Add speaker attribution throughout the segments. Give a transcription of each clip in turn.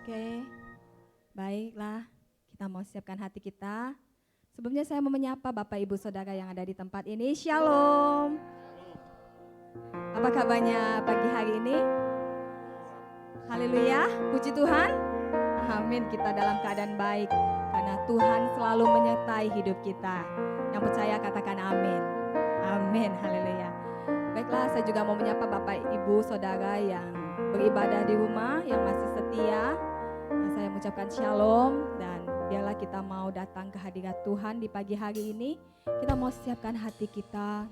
Speaker 1: Oke, baiklah. Kita mau siapkan hati kita. Sebelumnya saya mau menyapa Bapak Ibu Saudara yang ada di tempat ini. Shalom. Apa kabarnya pagi hari ini? Haleluya, puji Tuhan. Amin, kita dalam keadaan baik. Karena Tuhan selalu menyertai hidup kita. Yang percaya katakan amin. Amin, haleluya. Baiklah, saya juga mau menyapa Bapak Ibu Saudara yang beribadah di rumah, yang masih setia. Nah, saya mengucapkan shalom dan biarlah kita mau datang ke hadirat Tuhan di pagi hari ini. Kita mau siapkan hati kita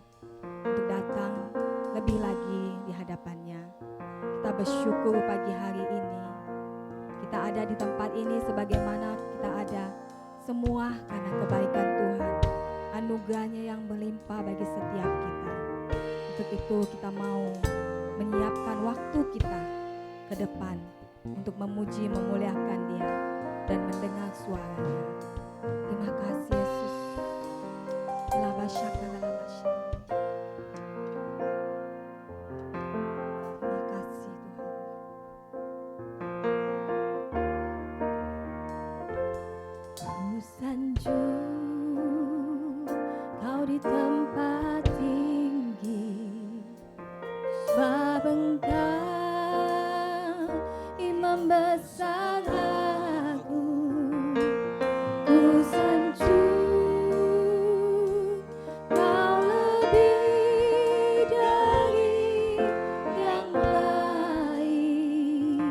Speaker 1: untuk datang lebih lagi di hadapannya. Kita bersyukur pagi hari ini. Kita ada di tempat ini sebagaimana kita ada semua karena kebaikan Tuhan. Anugerahnya yang berlimpah bagi setiap kita. Untuk itu kita mau menyiapkan waktu kita ke depan untuk memuji, memuliakan Dia dan mendengar suaranya. Terima kasih Yesus. Terima kasih Tuhan. Ku sanjung Kau di tempat tinggi, sebab Engkau Imam besar agung. Ku sanjung Kau lebih dari yang lain,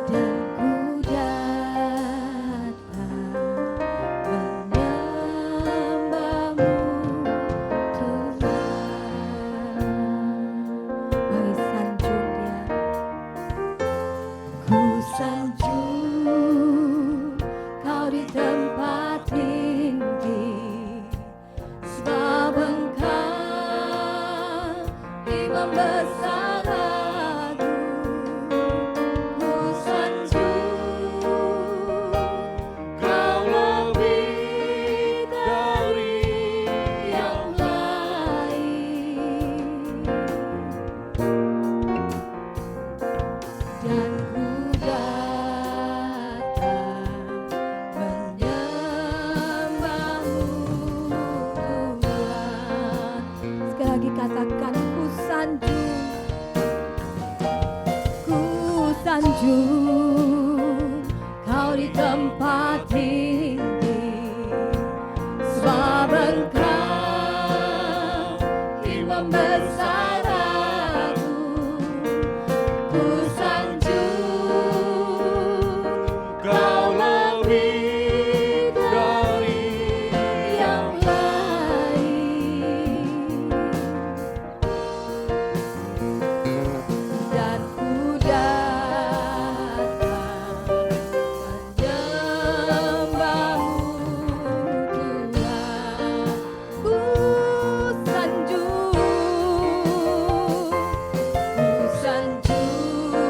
Speaker 1: dan ku datang menyembahmu Tuhan. Mari sanjung Dia. Ku sanjung Kau di tempat tinggi, sebab Engkau Imam besar agung. Ku sanjung Kau lebih dari yang lain, dan ku datang menyembahmu Tuhan. Sekali lagi katakan, ku sanjung Kau di tempat tinggi, sebab Engkau Imam besar agung. Ku sanjung Kau lebih dari yang lain, dan ku datang menyembahmu Tuhan. Ku sanjung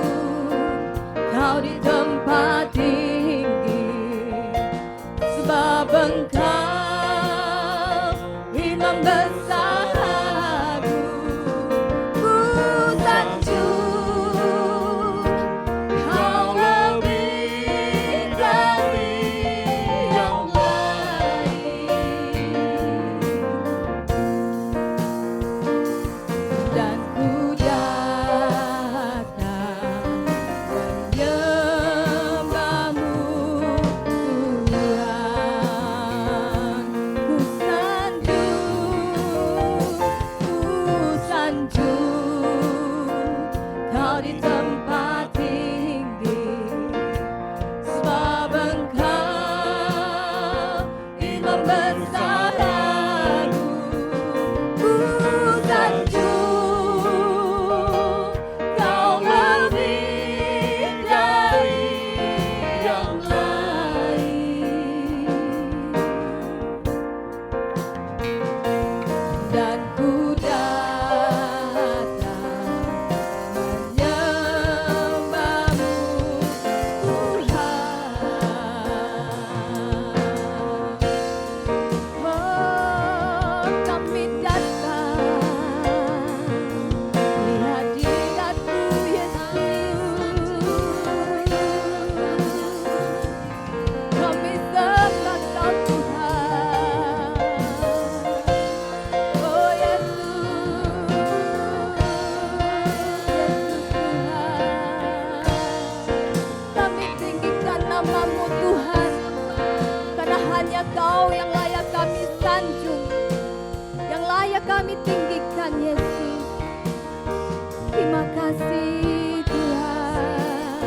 Speaker 1: kasih Tuhan,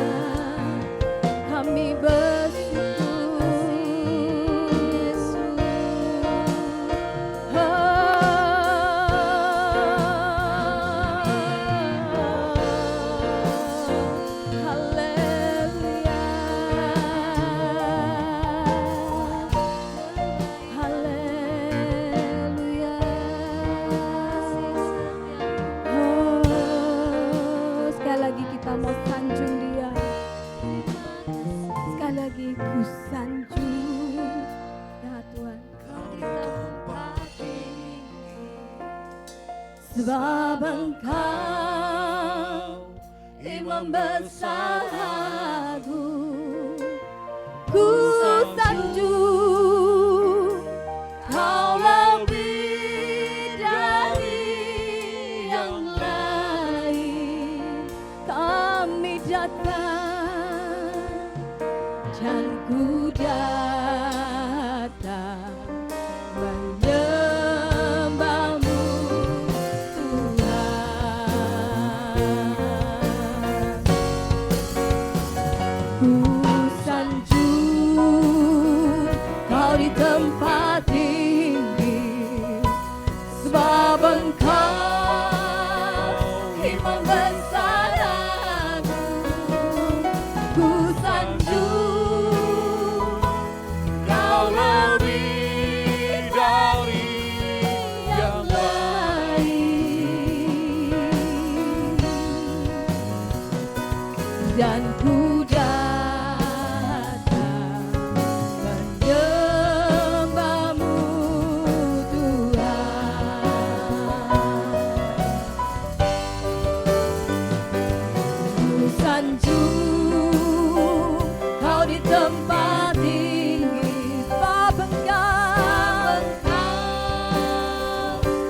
Speaker 1: kami bersyukur. Haleluya, haleluya. Sekali lagi kita mau sanjung Dia. Sekali lagi ku sanjung ya Tuhan. Sebab Engkau Imam besar agung, ku sanjung Kau lebih dari yang lain. Kami datang dan ku datang menyembahmu Tuhan. Ku sanjung Kau di tempat tinggi, sebab Engkau Imam besar agung. Ku sanjung Kau lebih dari yang lain, dan ku datang menyembahmu Tuhan. Ku sanjung Kau di tempat tinggi, sebab Engkau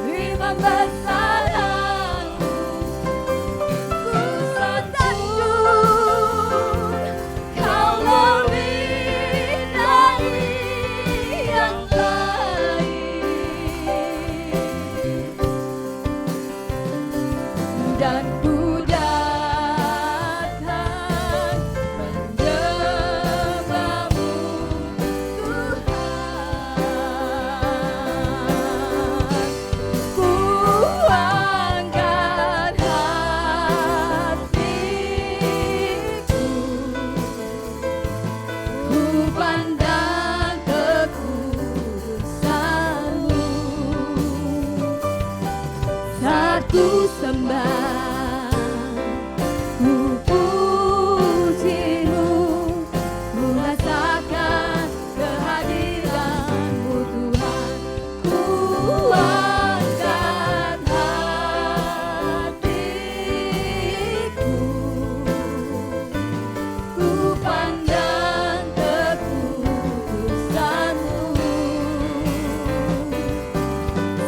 Speaker 1: Imam besar agung. Ku sanjung Kau lebih dari yang lain, dan ku datang menyembahmu Tuhan. Ku angkat hatiku, ku pandang kekudusan-Mu, saat ku sembah, ku puji-Mu, ku rasakan kehadiran-Mu Tuhan. Ku angkat hatiku, ku pandang kekudusan-Mu,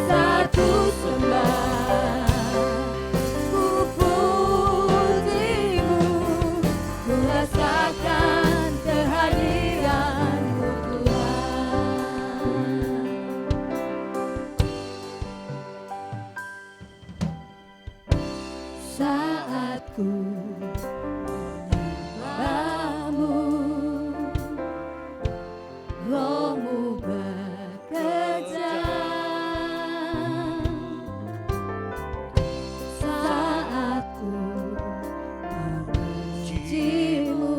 Speaker 1: saat ku sembah, ku puji-Mu, ku rasakan kehadiran-Mu Tuhan. Saat ku menyembah-Mu, Roh-Mu bekerja. Saat ku memuji-Mu,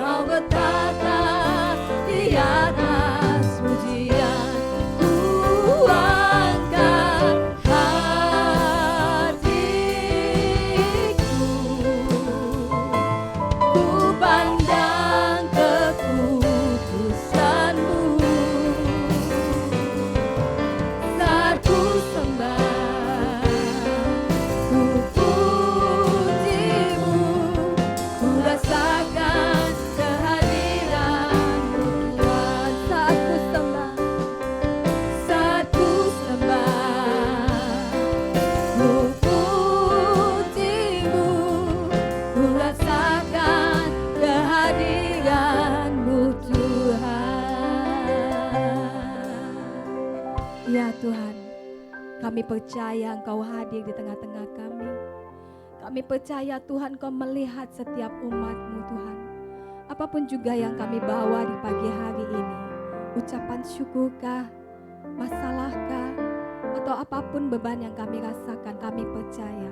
Speaker 1: Kau bertata di atas pujian. Ku angkat hatiku, ku pandang kekudusan-Mu, saat ku sembah, ku puji-Mu, ku rasakan kehadiran-Mu Tuhan. Saat ku sembah, saat ku sembah, ku puji-Mu, ku rasakan kehadiran-Mu Tuhan. Ya Tuhan, kami percaya Engkau hadir di tengah-tengah kami. Kami percaya Tuhan Kau melihat setiap umat-Mu Tuhan. Apapun juga yang kami bawa di pagi hari ini, ucapan syukurkah, masalahkah, atau apapun beban yang kami rasakan, kami percaya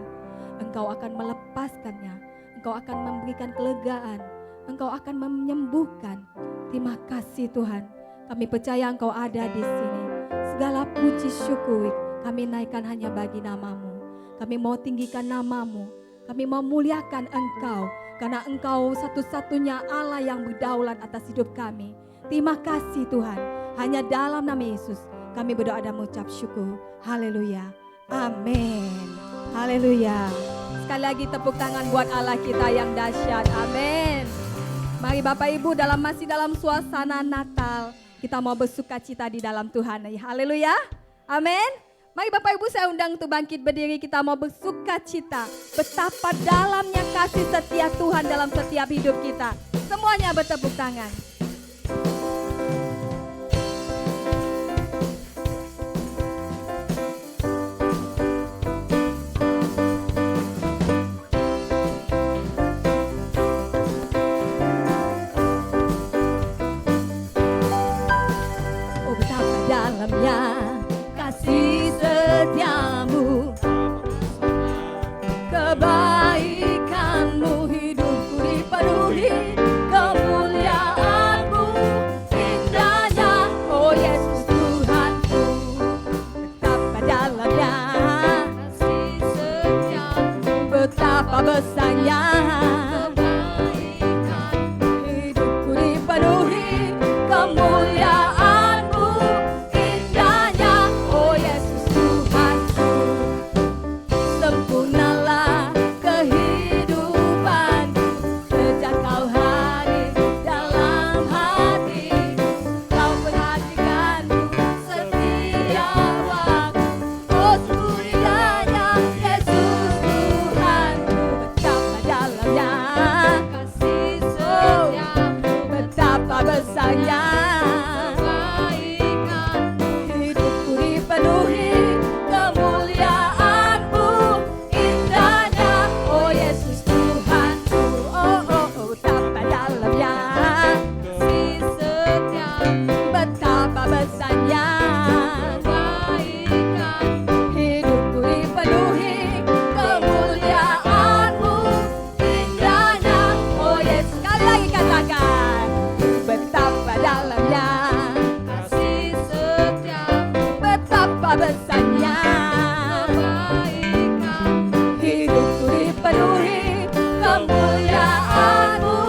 Speaker 1: Engkau akan melepaskannya, Engkau akan memberikan kelegaan, Engkau akan menyembuhkan. Terima kasih Tuhan, kami percaya Engkau ada di sini. Segala puji syukur kami naikkan hanya bagi nama-Mu. Kami mau tinggikan nama-Mu, kami mau muliakan Engkau, karena Engkau satu-satunya Allah yang berdaulat atas hidup kami. Terima kasih Tuhan, hanya dalam nama Yesus kami berdoa dan mengucap syukur. Haleluya, amin. Haleluya. Sekali lagi tepuk tangan buat Allah kita yang dahsyat. Amin. Mari Bapak Ibu masih dalam suasana Natal, kita mau bersukacita di dalam Tuhan. Haleluya. Amin. Mari Bapak Ibu saya undang untuk bangkit berdiri, kita mau bersukacita. Betapa dalamnya kasih setia Tuhan dalam setiap hidup kita. Semuanya bertepuk tangan. Oh betapa dalamnya kasih setiamu, kebaikanmu hidupku dipenuhi, kemuliaanmu indahnya, oh Yesus Tuhanku. Betapa dalamnya kasih setiamu, betapa besarnya hidupku dipenuhi, kemuliaanmu indahnya, oh Yesus Tuhanku. Sempurnalah kehidupanku sejak Kau hadir dalam hati. Kau perhatikanku setiap waktu, oh sungguh indahnya Yesus Tuhanku. Betapa dalamnya kasih setiamu, betapa besarnya hidupku dipenuhi, kemuliaanmu indahnya, oh Yesus Tuhanku. Oh oh oh, betapa dalamnya kasih setiamu, betapa besarnya hidupku dipenuhi, kemuliaanmu indahnya, oh Yesus. Sekali lagi katakan, betapa dalamnya kasih setiamu, betapa besarnya hidupku dipenuhi, kemuliaanmu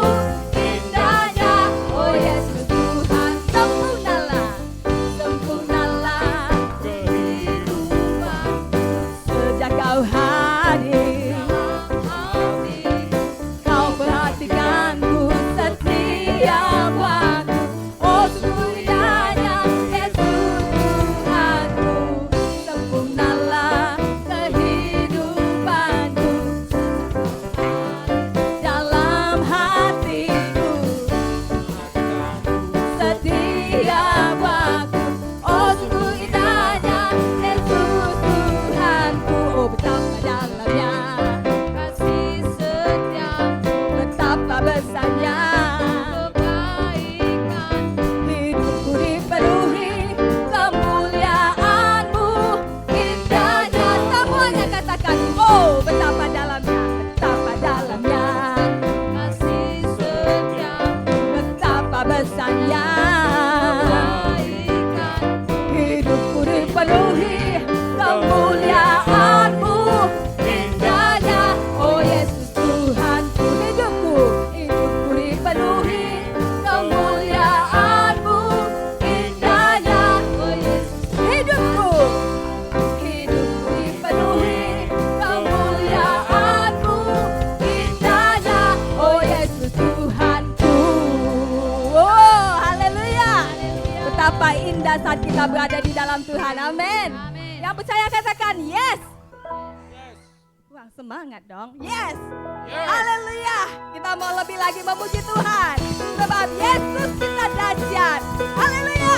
Speaker 1: indahnya, oh Yesus Tuhan. Sempurnalah, sempurnalah kehidupan sejak Kau hadir. Kau perhatikanku setiap waktu, oh sungguh indahnya Yesus Tuhanku. Sempurnalah kehidupanku dalam hatiku setiap waktu, oh sungguh indahnya Yesus Tuhanku. Oh betapa dalamnya kasih setiamu, betapa besarnya hidupku dipenuhi, kemuliaanmu indahnya. Semuanya katakan, oh betapa dalamnya kasih setiamu, betapa besarnya hidupku dipenuhi, kemuliaanmu indahnya, oh Yesus Tuhanku. Hidupku dipenuhi, kemuliaanmu indahnya, oh Yesus. Hidupku dipenuhi, kemuliaanmu indahnya, oh Yesus Tuhanku. Oh haleluya. Betapa indah saat kita berada di dalam Tuhan. Amin. Yang percaya katakan yes. Kurang semangat dong. Yes. Haleluya. Kita mau lebih lagi memuji Tuhan, sebab Yesus kita dahsyat. Haleluya.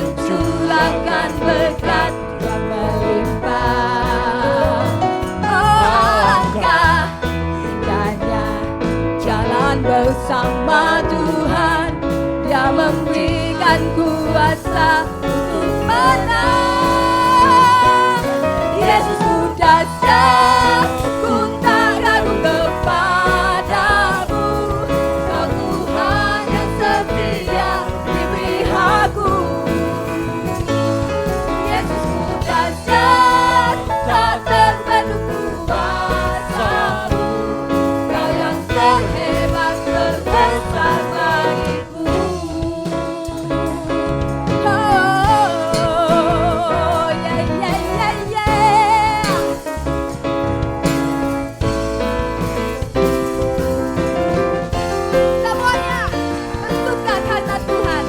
Speaker 1: mencurahkan berkat yang melimpah. Oh, alangkah indahnya jalan bersama Tuhan. Dia memberikan kuasa untuk menang. Yesus ku dahsyat, ku tak ragu kepadamu. Kau Tuhan yang setia di pihakku. Yesus ku dahsyat, tak terbendung kuasamu. Kau yang terhebat, terbesar bagiku. Oh, yeah, yeah, yeah, yeah. Semuanya bersuka karena Tuhan.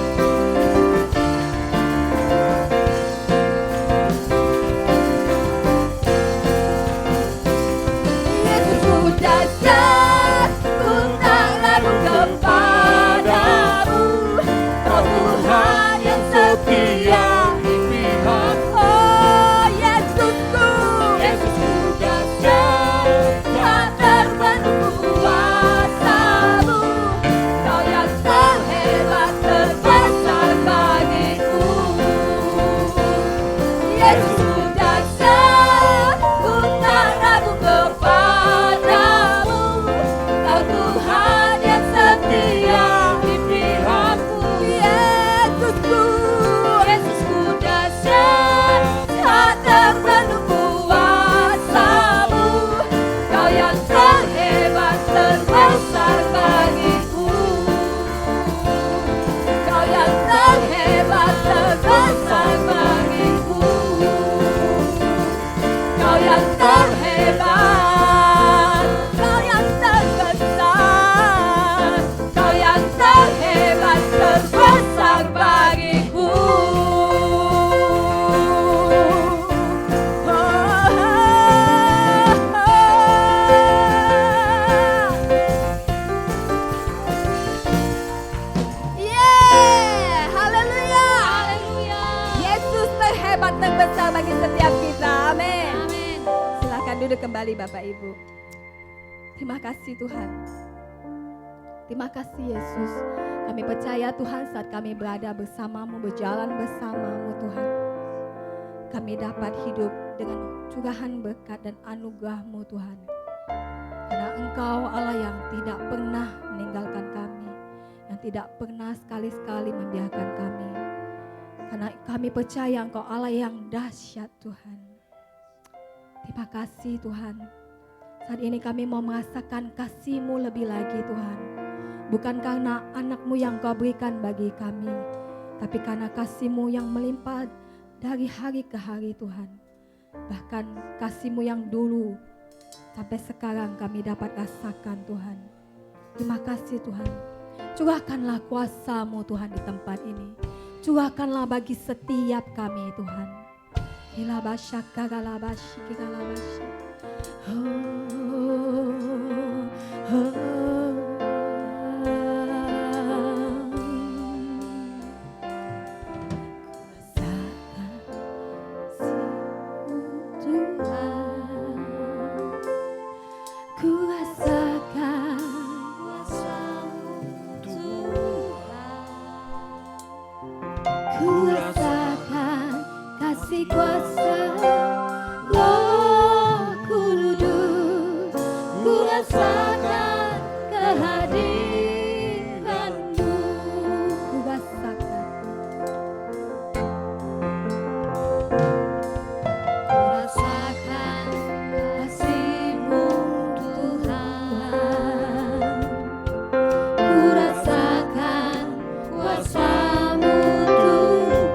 Speaker 1: Yesus ku dahsyat, ku tak ragu kepadamu. Kau Tuhan yang setia di pihakku. Oh, Yesusku, Yesusku dahsyat, tak terbendung kuasamu. Kau yang terhebat, terbesar bagiku. Yesusku dahsyat, ku tak ragu kepadamu. Kau Tuhan yang setia di pihakku. Yesusku, Yesusku dahsyat, tak terbendung kuasamu. Kau yang terhebat, terbesar bagiku. Kau yang terhebat, terbesar bagiku. Kau yang terhebat, kau yang terbesar, kau yang terhebat, terbesar bagiku. Yeah, haleluya. Yesus terhebat, terbesar bagi setiap kita. Amin. Silakan duduk kembali Bapak Ibu. Terima kasih Tuhan. Terima kasih Yesus. Kami percaya Tuhan saat kami berada bersamamu, berjalan bersamamu Tuhan. Kami dapat hidup dengan curahan berkat dan anugerah-Mu Tuhan. Karena Engkau Allah yang tidak pernah meninggalkan kami, yang tidak pernah sekali-sekali membiarkan kami. Karena kami percaya Engkau Allah yang dahsyat Tuhan. Terima kasih Tuhan. Saat ini kami mau merasakan kasih-Mu lebih lagi Tuhan. Bukan karena anak-Mu yang Kau berikan bagi kami, tapi karena kasih-Mu yang melimpah dari hari ke hari Tuhan. Bahkan kasih-Mu yang dulu sampai sekarang kami dapat rasakan Tuhan. Terima kasih Tuhan. Curahkanlah kuasa-Mu Tuhan di tempat ini. Curahkanlah bagi setiap kami Tuhan. Kasih kuasa Roh Kudus, ku rasakan kehadiran-Mu, ku rasakan kasih-Mu Tuhan, ku rasakan kuasa-Mu Tuhan.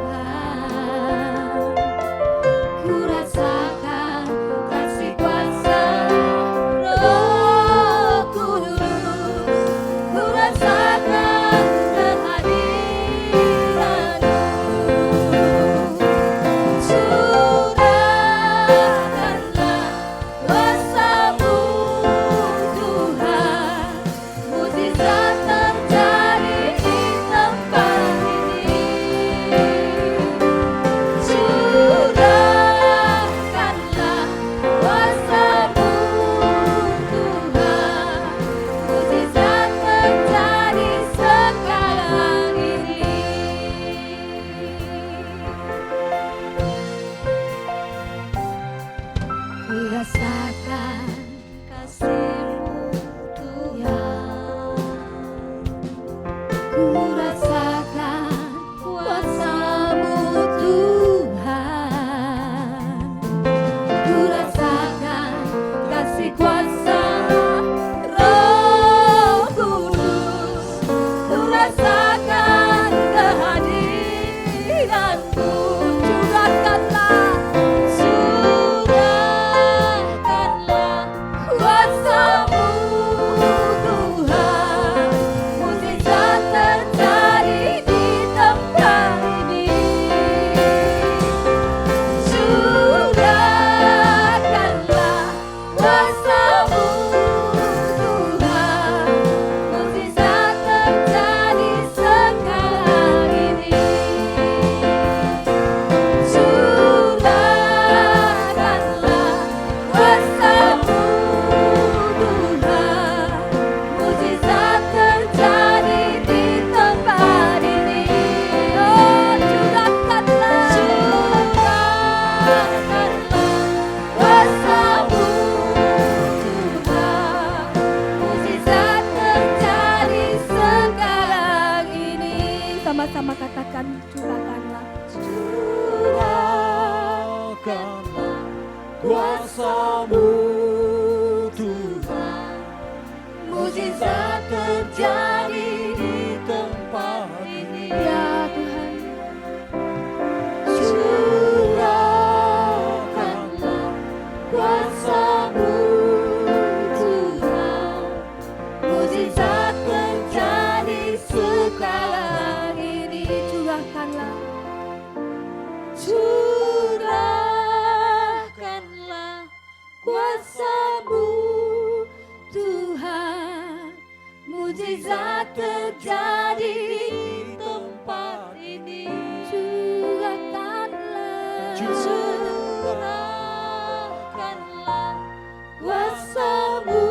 Speaker 1: sama-sama katakan curahkanlah.
Speaker 2: Curahkanlah kuasa-Mu Tuhan, mujizat terjadi di tempat ini.
Speaker 1: Ya Tuhan,
Speaker 2: Curahkanlah kuasa-Mu Tuhan, mujizat terjadi sekarang ini.
Speaker 1: curahkanlah.
Speaker 2: Curahkanlah kuasa-Mu Tuhan, mujizat terjadi di tempat ini.
Speaker 1: Curahkanlah.
Speaker 2: Curahkanlah kuasa-Mu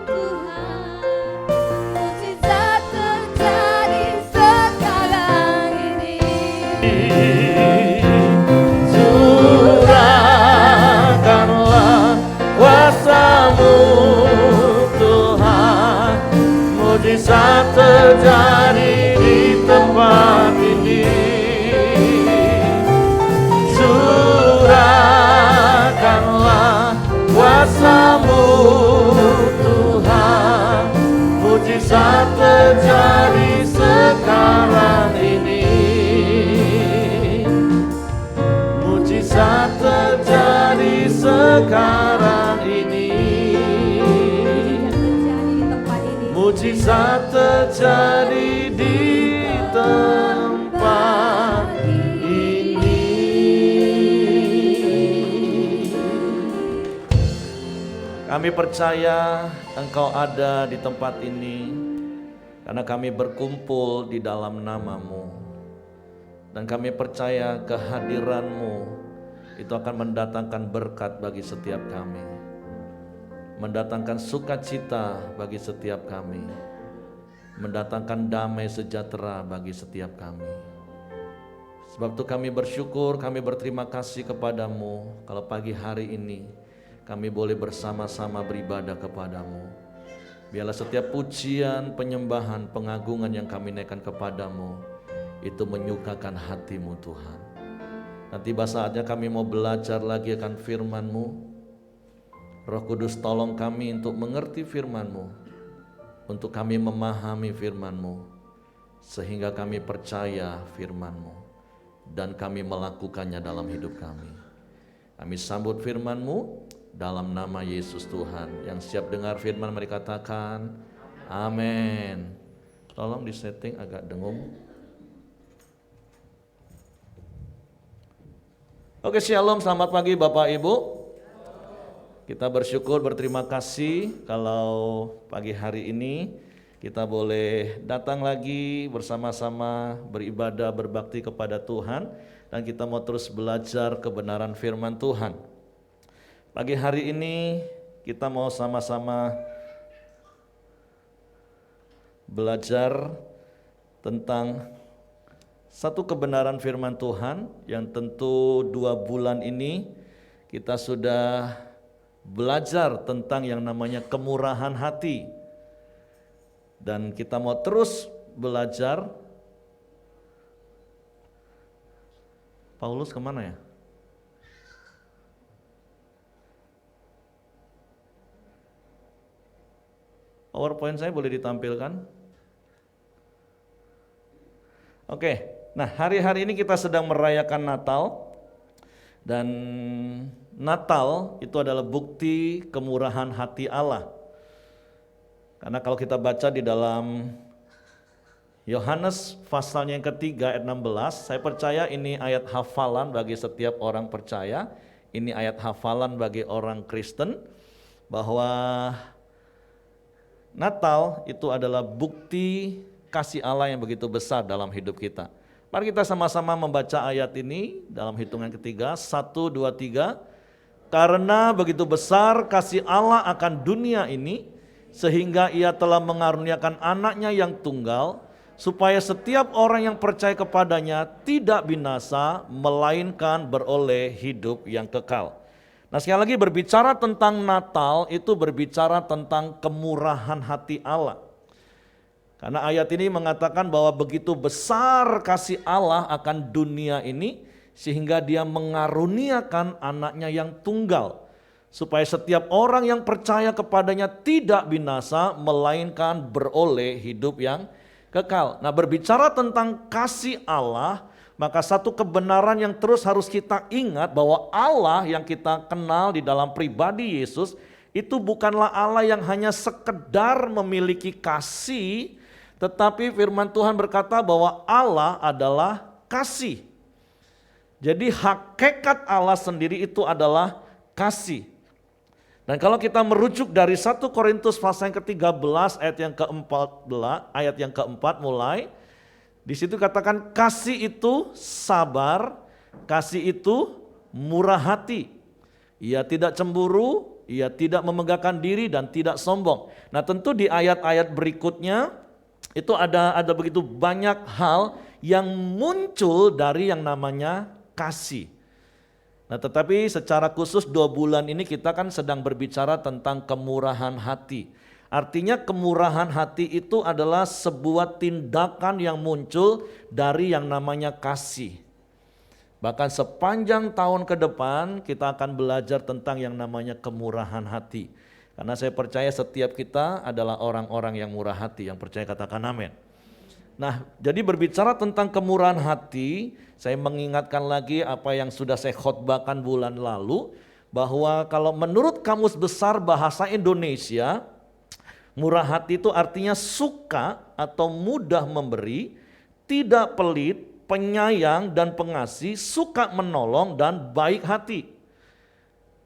Speaker 2: Tuhan, mujizat terjadi sekarang ini. Curahkanlah kuasa-Mu Tuhan, mujizat terjadi di tempat ini. Curahkanlah kuasa-Mu Tuhan, mujizat terjadi sekarang ini. Mujizat terjadi sekarang ini.
Speaker 1: Mujizat terjadi di tempat ini.
Speaker 2: Mujizat terjadi di tempat ini.
Speaker 3: Kami percaya Engkau ada di tempat ini karena kami berkumpul di dalam nama-Mu. Dan kami percaya kehadiran-Mu itu akan mendatangkan berkat bagi setiap kami, mendatangkan sukacita bagi setiap kami, mendatangkan damai sejahtera bagi setiap kami. Sebab itu kami bersyukur, kami berterima kasih kepadamu kalau pagi hari ini kami boleh bersama-sama beribadah kepadamu. Biarlah setiap pujian, penyembahan, pengagungan yang kami naikkan kepadamu itu menyukakan hati-Mu Tuhan. Dan tiba saatnya kami mau belajar lagi akan firman-Mu. Roh Kudus tolong kami untuk mengerti firman-Mu, untuk kami memahami firman-Mu, sehingga kami percaya firman-Mu dan kami melakukannya dalam hidup kami. Kami sambut firman-Mu dalam nama Yesus Tuhan. Yang siap dengar firman mari katakan amin. Tolong disetting agak dengung. Oke, shalom, selamat pagi Bapak Ibu. Kita bersyukur, berterima kasih kalau pagi hari ini kita boleh datang lagi bersama-sama beribadah, berbakti kepada Tuhan, dan kita mau terus belajar kebenaran firman Tuhan. Pagi hari ini kita mau sama-sama belajar tentang satu kebenaran firman Tuhan yang tentu 2 bulan ini kita sudah belajar tentang yang namanya kemurahan hati. Dan kita mau terus belajar. Paulus kemana ya? PowerPoint saya boleh ditampilkan? Oke, nah hari-hari ini kita sedang merayakan Natal. Dan Natal itu adalah bukti kemurahan hati Allah. Karena kalau kita baca di dalam Yohanes pasalnya yang ketiga ayat 16, saya percaya ini ayat hafalan bagi setiap orang percaya. Ini ayat hafalan bagi orang Kristen, bahwa Natal itu adalah bukti kasih Allah yang begitu besar dalam hidup kita. Mari kita sama-sama membaca ayat ini dalam hitungan ketiga, 1, 2, 3. Karena begitu besar kasih Allah akan dunia ini, sehingga ia telah mengaruniakan anaknya yang tunggal, supaya setiap orang yang percaya kepadanya tidak binasa, melainkan beroleh hidup yang kekal. Nah, sekali lagi berbicara tentang Natal itu berbicara tentang kemurahan hati Allah. Karena ayat ini mengatakan bahwa begitu besar kasih Allah akan dunia ini sehingga dia mengaruniakan anaknya yang tunggal. Supaya setiap orang yang percaya kepadanya tidak binasa melainkan beroleh hidup yang kekal. Nah, berbicara tentang kasih Allah, maka satu kebenaran yang terus harus kita ingat bahwa Allah yang kita kenal di dalam pribadi Yesus itu bukanlah Allah yang hanya sekedar memiliki kasih, tetapi firman Tuhan berkata bahwa Allah adalah kasih. Jadi hakikat Allah sendiri itu adalah kasih. Dan kalau kita merujuk dari 1 Korintus pasal yang ke-13 ayat yang keempat mulai, di situ katakan kasih itu sabar, kasih itu murah hati. Ia tidak cemburu, ia tidak memegahkan diri dan tidak sombong. Nah, tentu di ayat-ayat berikutnya itu ada begitu banyak hal yang muncul dari yang namanya kasih. Nah, tetapi secara khusus 2 bulan ini kita kan sedang berbicara tentang kemurahan hati. Artinya kemurahan hati itu adalah sebuah tindakan yang muncul dari yang namanya kasih. Bahkan sepanjang tahun ke depan kita akan belajar tentang yang namanya kemurahan hati. Karena saya percaya setiap kita adalah orang-orang yang murah hati, yang percaya katakan amin. Nah, jadi berbicara tentang kemurahan hati, saya mengingatkan lagi apa yang sudah saya khotbahkan bulan lalu, bahwa kalau menurut Kamus Besar Bahasa Indonesia, murah hati itu artinya suka atau mudah memberi, tidak pelit, penyayang dan pengasih, suka menolong dan baik hati.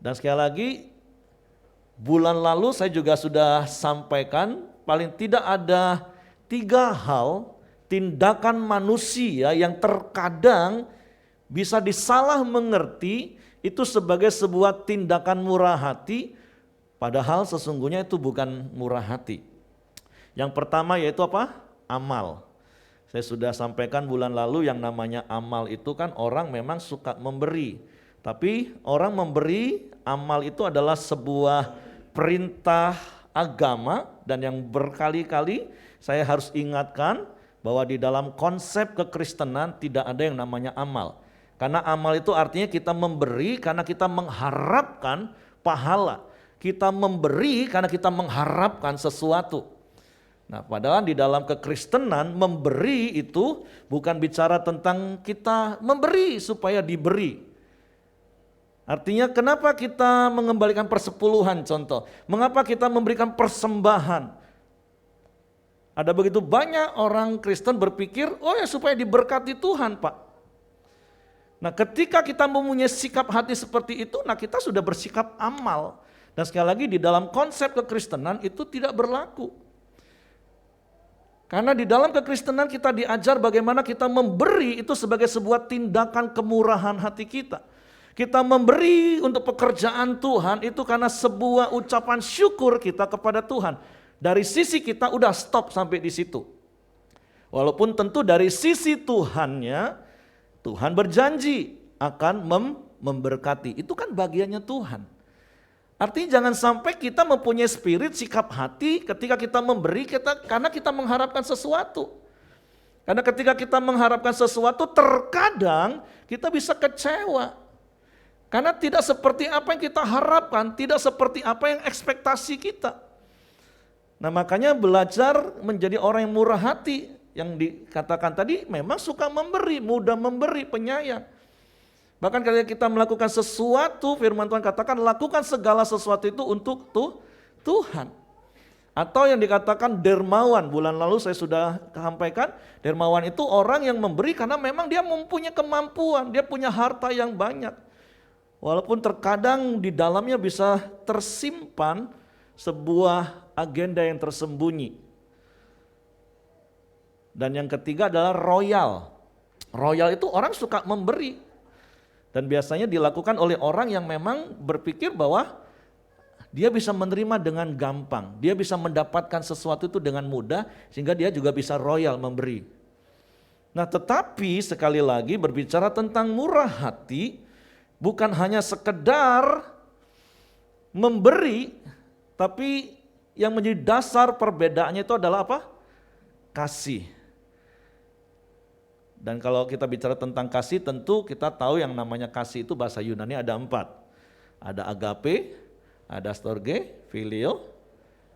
Speaker 3: Dan sekali lagi, bulan lalu saya juga sudah sampaikan, paling tidak ada 3 hal tindakan manusia yang terkadang bisa disalah mengerti itu sebagai sebuah tindakan murah hati, padahal sesungguhnya itu bukan murah hati. Yang pertama yaitu apa? Amal. Saya sudah sampaikan bulan lalu yang namanya amal itu kan orang memang suka memberi. Tapi orang memberi, amal itu adalah sebuah perintah agama, dan yang berkali-kali saya harus ingatkan bahwa di dalam konsep kekristenan tidak ada yang namanya amal. Karena amal itu artinya kita memberi karena kita mengharapkan pahala. Kita memberi karena kita mengharapkan sesuatu. Nah, padahal di dalam kekristenan memberi itu bukan bicara tentang kita memberi supaya diberi. Artinya kenapa kita mengembalikan persepuluhan contoh? Mengapa kita memberikan persembahan? Ada begitu banyak orang Kristen berpikir, oh ya supaya diberkati Tuhan Pak. Nah, ketika kita mempunyai sikap hati seperti itu, nah kita sudah bersikap amal. Dan sekali lagi di dalam konsep kekristenan itu tidak berlaku. Karena di dalam kekristenan kita diajar bagaimana kita memberi itu sebagai sebuah tindakan kemurahan hati kita. Kita memberi untuk pekerjaan Tuhan itu karena sebuah ucapan syukur kita kepada Tuhan. Dari sisi kita udah stop sampai di situ. Walaupun tentu dari sisi Tuhannya, Tuhan berjanji akan memberkati. Itu kan bagiannya Tuhan. Artinya jangan sampai kita mempunyai spirit sikap hati ketika kita memberi karena kita mengharapkan sesuatu. Karena ketika kita mengharapkan sesuatu terkadang kita bisa kecewa. Karena tidak seperti apa yang kita harapkan, tidak seperti apa yang ekspektasi kita. Nah, makanya belajar menjadi orang yang murah hati, yang dikatakan tadi memang suka memberi, mudah memberi, penyayang. Bahkan ketika kita melakukan sesuatu, firman Tuhan katakan lakukan segala sesuatu itu untuk Tuhan. Atau yang dikatakan dermawan, bulan lalu saya sudah sampaikan, dermawan itu orang yang memberi karena memang dia mempunyai kemampuan, dia punya harta yang banyak. Walaupun terkadang di dalamnya bisa tersimpan sebuah agenda yang tersembunyi. Dan yang ketiga adalah royal. Royal itu orang suka memberi. Dan biasanya dilakukan oleh orang yang memang berpikir bahwa dia bisa menerima dengan gampang. Dia bisa mendapatkan sesuatu itu dengan mudah sehingga dia juga bisa royal memberi. Nah, tetapi sekali lagi berbicara tentang murah hati bukan hanya sekedar memberi, tapi yang menjadi dasar perbedaannya itu adalah apa? kasih. Dan kalau kita bicara tentang kasih, tentu kita tahu yang namanya kasih itu bahasa Yunani ada 4. Ada agape, ada storge, filio,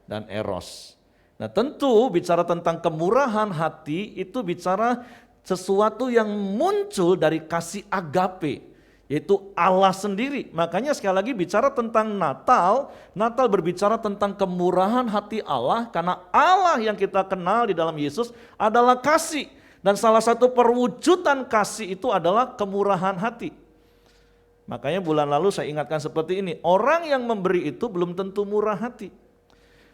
Speaker 3: dan eros. Nah tentu bicara tentang kemurahan hati itu bicara sesuatu yang muncul dari kasih agape, yaitu Allah sendiri. Makanya sekali lagi bicara tentang Natal, Natal berbicara tentang kemurahan hati Allah, karena Allah yang kita kenal di dalam Yesus adalah kasih. Dan salah satu perwujudan kasih itu adalah kemurahan hati. Makanya bulan lalu saya ingatkan seperti ini, orang yang memberi itu belum tentu murah hati.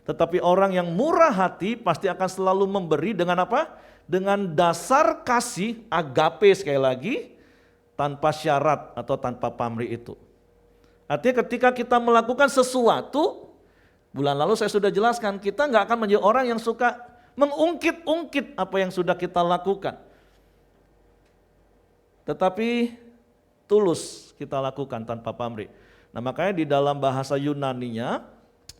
Speaker 3: Tetapi orang yang murah hati pasti akan selalu memberi dengan apa? Dengan dasar kasih, agape sekali lagi, tanpa syarat atau tanpa pamrih itu. Artinya ketika kita melakukan sesuatu, bulan lalu saya sudah jelaskan, kita nggak akan menjadi orang yang suka mengungkit-ungkit apa yang sudah kita lakukan. Tetapi tulus kita lakukan tanpa pamrih. Nah makanya di dalam bahasa Yunaninya,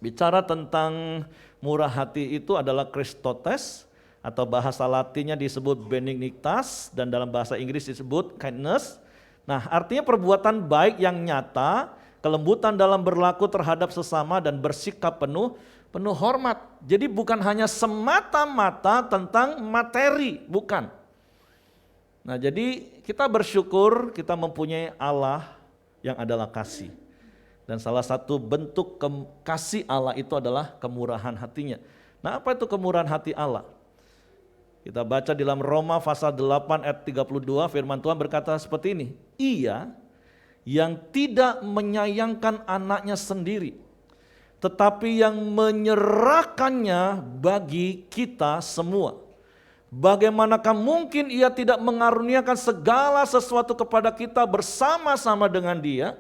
Speaker 3: bicara tentang murah hati itu adalah Christotes, atau bahasa Latinnya disebut benignitas, dan dalam bahasa Inggris disebut kindness. Nah artinya perbuatan baik yang nyata, kelembutan dalam berlaku terhadap sesama dan bersikap penuh hormat. Jadi bukan hanya semata-mata tentang materi, bukan. Nah jadi kita bersyukur kita mempunyai Allah yang adalah kasih. Dan salah satu bentuk kasih Allah itu adalah kemurahan hatinya. Nah apa itu kemurahan hati Allah? Kita baca di dalam Roma pasal 8 ayat 32, firman Tuhan berkata seperti ini. Ia yang tidak menyayangkan anaknya sendiri, tetapi yang menyerahkannya bagi kita semua. Bagaimanakah mungkin ia tidak mengaruniakan segala sesuatu kepada kita bersama-sama dengan dia?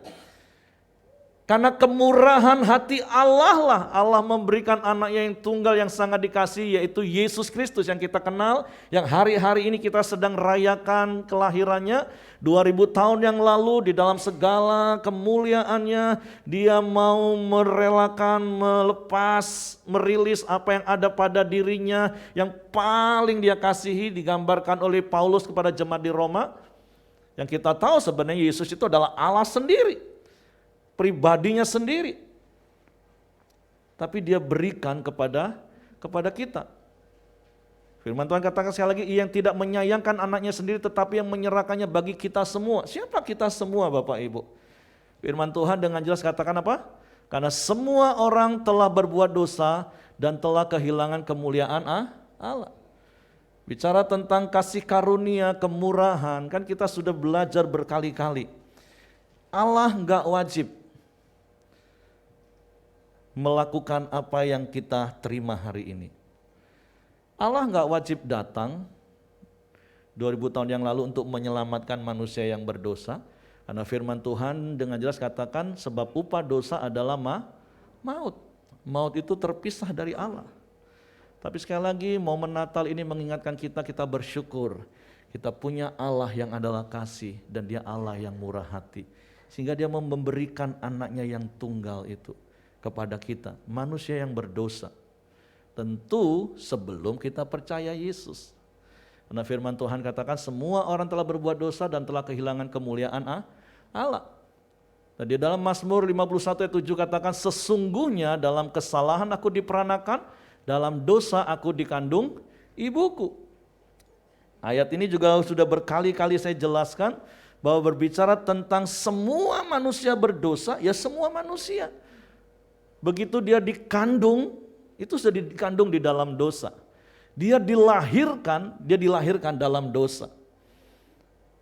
Speaker 3: Karena kemurahan hati Allah lah Allah memberikan anaknya yang tunggal yang sangat dikasihi, yaitu Yesus Kristus yang kita kenal, yang hari-hari ini kita sedang rayakan kelahirannya. 2000 tahun yang lalu di dalam segala kemuliaannya dia mau merelakan, melepas, merilis apa yang ada pada dirinya yang paling dia kasihi, digambarkan oleh Paulus kepada jemaat di Roma. Yang kita tahu sebenarnya Yesus itu adalah Allah sendiri, pribadinya sendiri, tapi dia berikan kepada kita. Firman Tuhan katakan sekali lagi, ia yang tidak menyayangkan anaknya sendiri tetapi yang menyerahkannya bagi kita semua. Siapa kita semua Bapak Ibu? Firman Tuhan dengan jelas katakan apa? Karena semua orang telah berbuat dosa dan telah kehilangan kemuliaan Allah. Bicara tentang kasih karunia, kemurahan, kan kita sudah belajar berkali-kali. Allah enggak wajib melakukan apa yang kita terima hari ini. Allah enggak wajib datang 2000 tahun yang lalu untuk menyelamatkan manusia yang berdosa. Karena firman Tuhan dengan jelas katakan sebab upah dosa adalah maut. Maut itu terpisah dari Allah. Tapi sekali lagi momen Natal ini mengingatkan kita bersyukur. Kita punya Allah yang adalah kasih dan dia Allah yang murah hati. Sehingga dia memberikan anaknya yang tunggal itu kepada kita, manusia yang berdosa. Tentu sebelum kita percaya Yesus. Karena firman Tuhan katakan semua orang telah berbuat dosa dan telah kehilangan kemuliaan Allah. Dan di dalam Mazmur 51 ayat 7 katakan sesungguhnya dalam kesalahan aku diperanakan, dalam dosa aku dikandung ibuku. Ayat ini juga sudah berkali-kali saya jelaskan bahwa berbicara tentang semua manusia berdosa, ya semua manusia. Begitu dia dikandung, itu sudah dikandung di dalam dosa. Dia dilahirkan dalam dosa.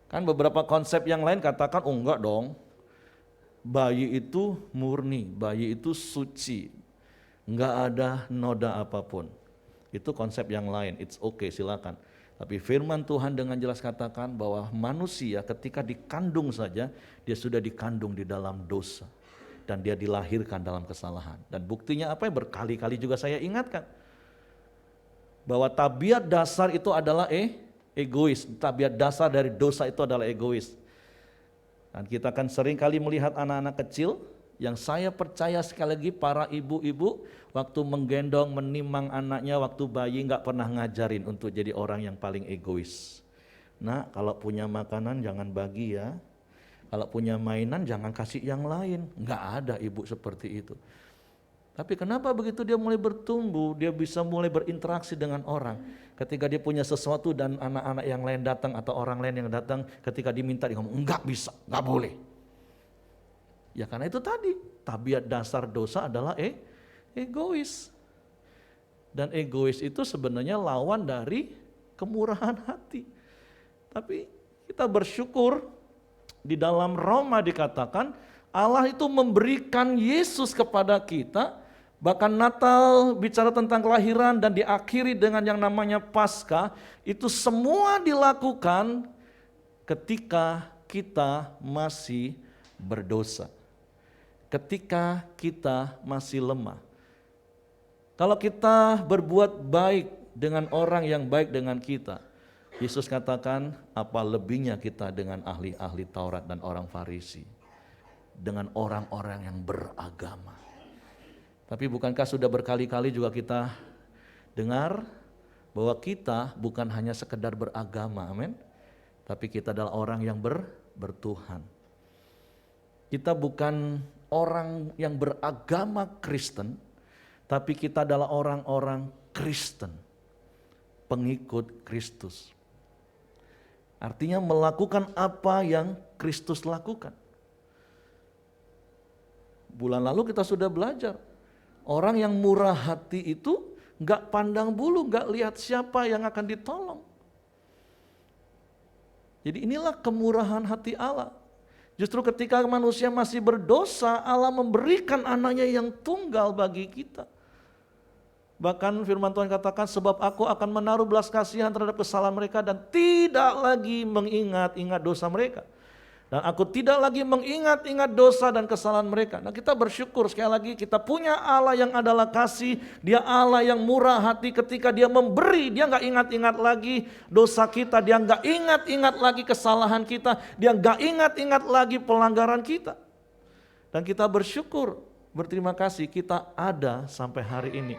Speaker 3: Kan beberapa konsep yang lain katakan, oh enggak dong, bayi itu murni, bayi itu suci, enggak ada noda apapun. Itu konsep yang lain, it's okay silakan. Tapi firman Tuhan dengan jelas katakan bahwa manusia ketika dikandung saja, dia sudah dikandung di dalam dosa. Dan dia dilahirkan dalam kesalahan. Dan buktinya apa? Berkali-kali juga saya ingatkan. Bahwa tabiat dasar itu adalah egois. Tabiat dasar dari dosa itu adalah egois. Dan kita kan sering kali melihat anak-anak kecil, Yang saya percaya sekali lagi para ibu-ibu waktu menggendong, menimang anaknya waktu bayi nggak pernah ngajarin untuk jadi orang yang paling egois. Nah, kalau punya makanan jangan bagi ya. Kalau punya mainan jangan kasih yang lain. Nggak ada ibu seperti itu. Tapi kenapa begitu dia mulai bertumbuh, dia bisa mulai berinteraksi dengan orang. Ketika dia punya sesuatu dan anak-anak yang lain datang atau orang lain yang datang, ketika diminta dia ngomong, enggak bisa, enggak boleh. Ya karena itu tadi, tabiat dasar dosa adalah egois. Dan egois itu sebenarnya lawan dari kemurahan hati. Tapi kita bersyukur di dalam Roma dikatakan Allah itu memberikan Yesus kepada kita. Bahkan Natal bicara tentang kelahiran dan diakhiri dengan yang namanya Paskah. Itu semua dilakukan ketika kita masih berdosa. Ketika kita masih lemah. Kalau kita berbuat baik dengan orang yang baik dengan kita, Yesus katakan apa lebihnya kita dengan ahli-ahli Taurat dan orang Farisi, dengan orang-orang yang beragama. Tapi bukankah sudah berkali-kali juga kita dengar bahwa kita bukan hanya sekedar beragama, amin, tapi kita adalah orang yang bertuhan. Kita bukan orang yang beragama Kristen, tapi kita adalah orang-orang Kristen, pengikut Kristus. Artinya melakukan apa yang Kristus lakukan. Bulan lalu kita sudah belajar, orang yang murah hati itu gak pandang bulu, gak lihat siapa yang akan ditolong. Jadi inilah kemurahan hati Allah. Justru ketika manusia masih berdosa, Allah memberikan anaknya yang tunggal bagi kita. Bahkan firman Tuhan katakan, sebab aku akan menaruh belas kasihan terhadap kesalahan mereka dan tidak lagi mengingat-ingat dosa mereka. Dan aku tidak lagi mengingat-ingat dosa dan kesalahan mereka. Nah kita bersyukur sekali lagi kita punya Allah yang adalah kasih. Dia Allah yang murah hati ketika dia memberi. Dia gak ingat-ingat lagi dosa kita. Dia gak ingat-ingat lagi kesalahan kita. Dia gak ingat-ingat lagi pelanggaran kita. Dan kita bersyukur, berterima kasih kita ada sampai hari ini.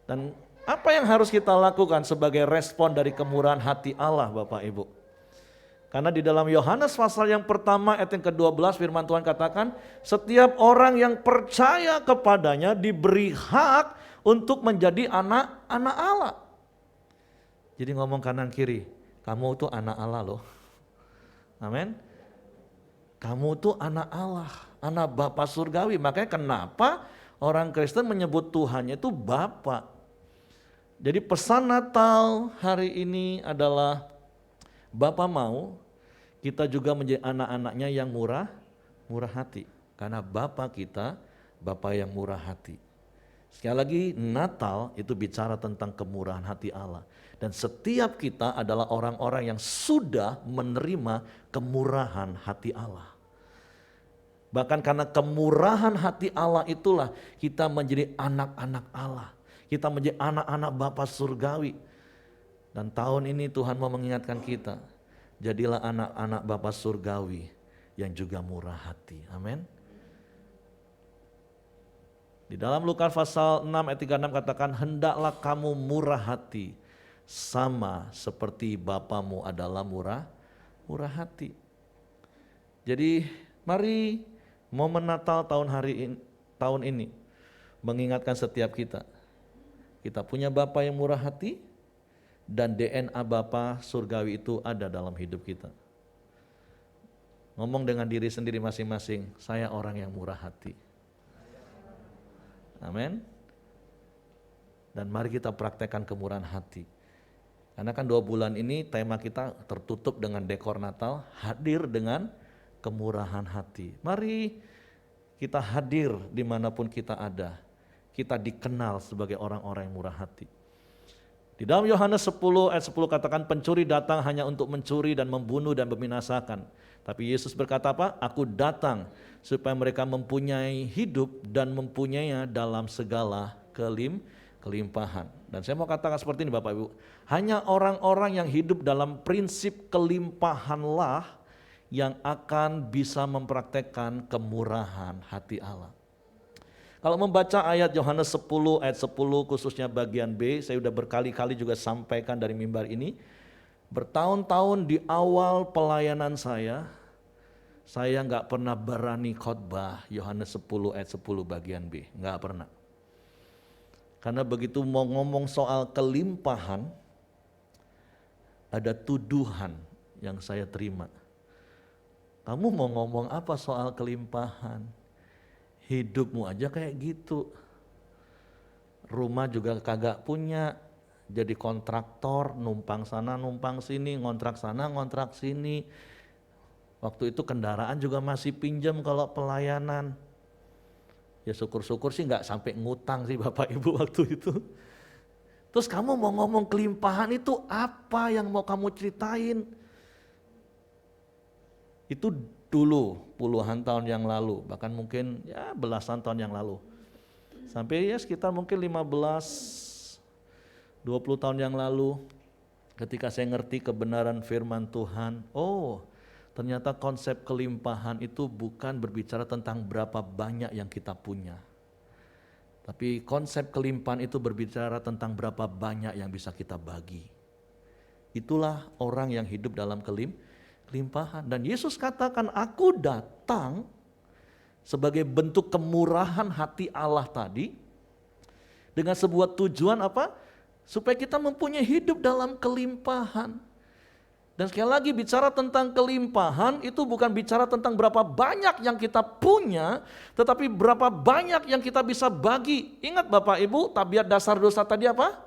Speaker 3: Dan apa yang harus kita lakukan sebagai respon dari kemurahan hati Allah Bapak Ibu? Karena di dalam Yohanes pasal yang pertama ayat yang ke-12 firman Tuhan katakan, setiap orang yang percaya kepadanya diberi hak untuk menjadi anak-anak Allah. Jadi ngomong kanan kiri, kamu tuh anak Allah loh. Amin. Kamu tuh anak Allah, anak Bapa surgawi. Makanya kenapa orang Kristen menyebut Tuhannya itu Bapa. Jadi pesan Natal hari ini adalah Bapa mau kita juga menjadi anak-anaknya yang murah hati. Karena Bapa kita, Bapa yang murah hati. Sekali lagi Natal itu bicara tentang kemurahan hati Allah. Dan setiap kita adalah orang-orang yang sudah menerima kemurahan hati Allah. Bahkan karena kemurahan hati Allah itulah kita menjadi anak-anak Allah. Kita menjadi anak-anak Bapa surgawi. Dan tahun ini Tuhan mau mengingatkan kita, jadilah anak-anak Bapa surgawi yang juga murah hati. Amin. Di dalam Lukas pasal 6 ayat 36 katakan, hendaklah kamu murah hati sama seperti Bapamu adalah murah hati. Jadi mari momen Natal tahun ini mengingatkan setiap kita. Kita punya Bapa yang murah hati dan DNA Bapa surgawi itu ada dalam hidup kita. Ngomong dengan diri sendiri masing-masing, saya orang yang murah hati. Amin. Dan mari kita praktekkan kemurahan hati. Karena kan 2 bulan ini tema kita tertutup dengan dekor Natal, hadir dengan kemurahan hati. Mari kita hadir dimanapun kita ada. Kita dikenal sebagai orang-orang yang murah hati. Di dalam Yohanes 10 ayat 10 katakan, pencuri datang hanya untuk mencuri dan membunuh dan membinasakan. Tapi Yesus berkata apa? Aku datang supaya mereka mempunyai hidup dan mempunyainya dalam segala kelimpahan. Dan saya mau katakan seperti ini Bapak Ibu, hanya orang-orang yang hidup dalam prinsip kelimpahanlah yang akan bisa mempraktekkan kemurahan hati Allah. Kalau membaca ayat Yohanes 10 ayat 10 khususnya bagian B, saya sudah berkali-kali juga sampaikan dari mimbar ini. Bertahun-tahun di awal pelayanan saya nggak pernah berani khotbah Yohanes 10 ayat 10 bagian B, nggak pernah. Karena begitu mau ngomong soal kelimpahan, ada tuduhan yang saya terima. Kamu mau ngomong apa soal kelimpahan? Hidupmu aja kayak gitu. Rumah juga kagak punya, jadi kontraktor, numpang sana, numpang sini, ngontrak sana, ngontrak sini. Waktu itu kendaraan juga masih pinjam kalau pelayanan. Ya syukur-syukur sih nggak sampai ngutang sih Bapak Ibu waktu itu. Terus kamu mau ngomong kelimpahan itu apa yang mau kamu ceritain? Itu dulu puluhan tahun yang lalu, bahkan mungkin ya belasan tahun yang lalu. Sampai ya sekitar mungkin 15-20 tahun yang lalu ketika saya ngerti kebenaran firman Tuhan, oh ternyata konsep kelimpahan itu bukan berbicara tentang berapa banyak yang kita punya. Tapi konsep kelimpahan itu berbicara tentang berapa banyak yang bisa kita bagi. Itulah orang yang hidup dalam kelimpahan. Dan Yesus katakan, aku datang sebagai bentuk kemurahan hati Allah tadi dengan sebuah tujuan apa? Supaya kita mempunyai hidup dalam kelimpahan. Dan sekali lagi bicara tentang kelimpahan itu bukan bicara tentang berapa banyak yang kita punya, tetapi berapa banyak yang kita bisa bagi. Ingat Bapak Ibu, tabiat dasar dosa tadi apa?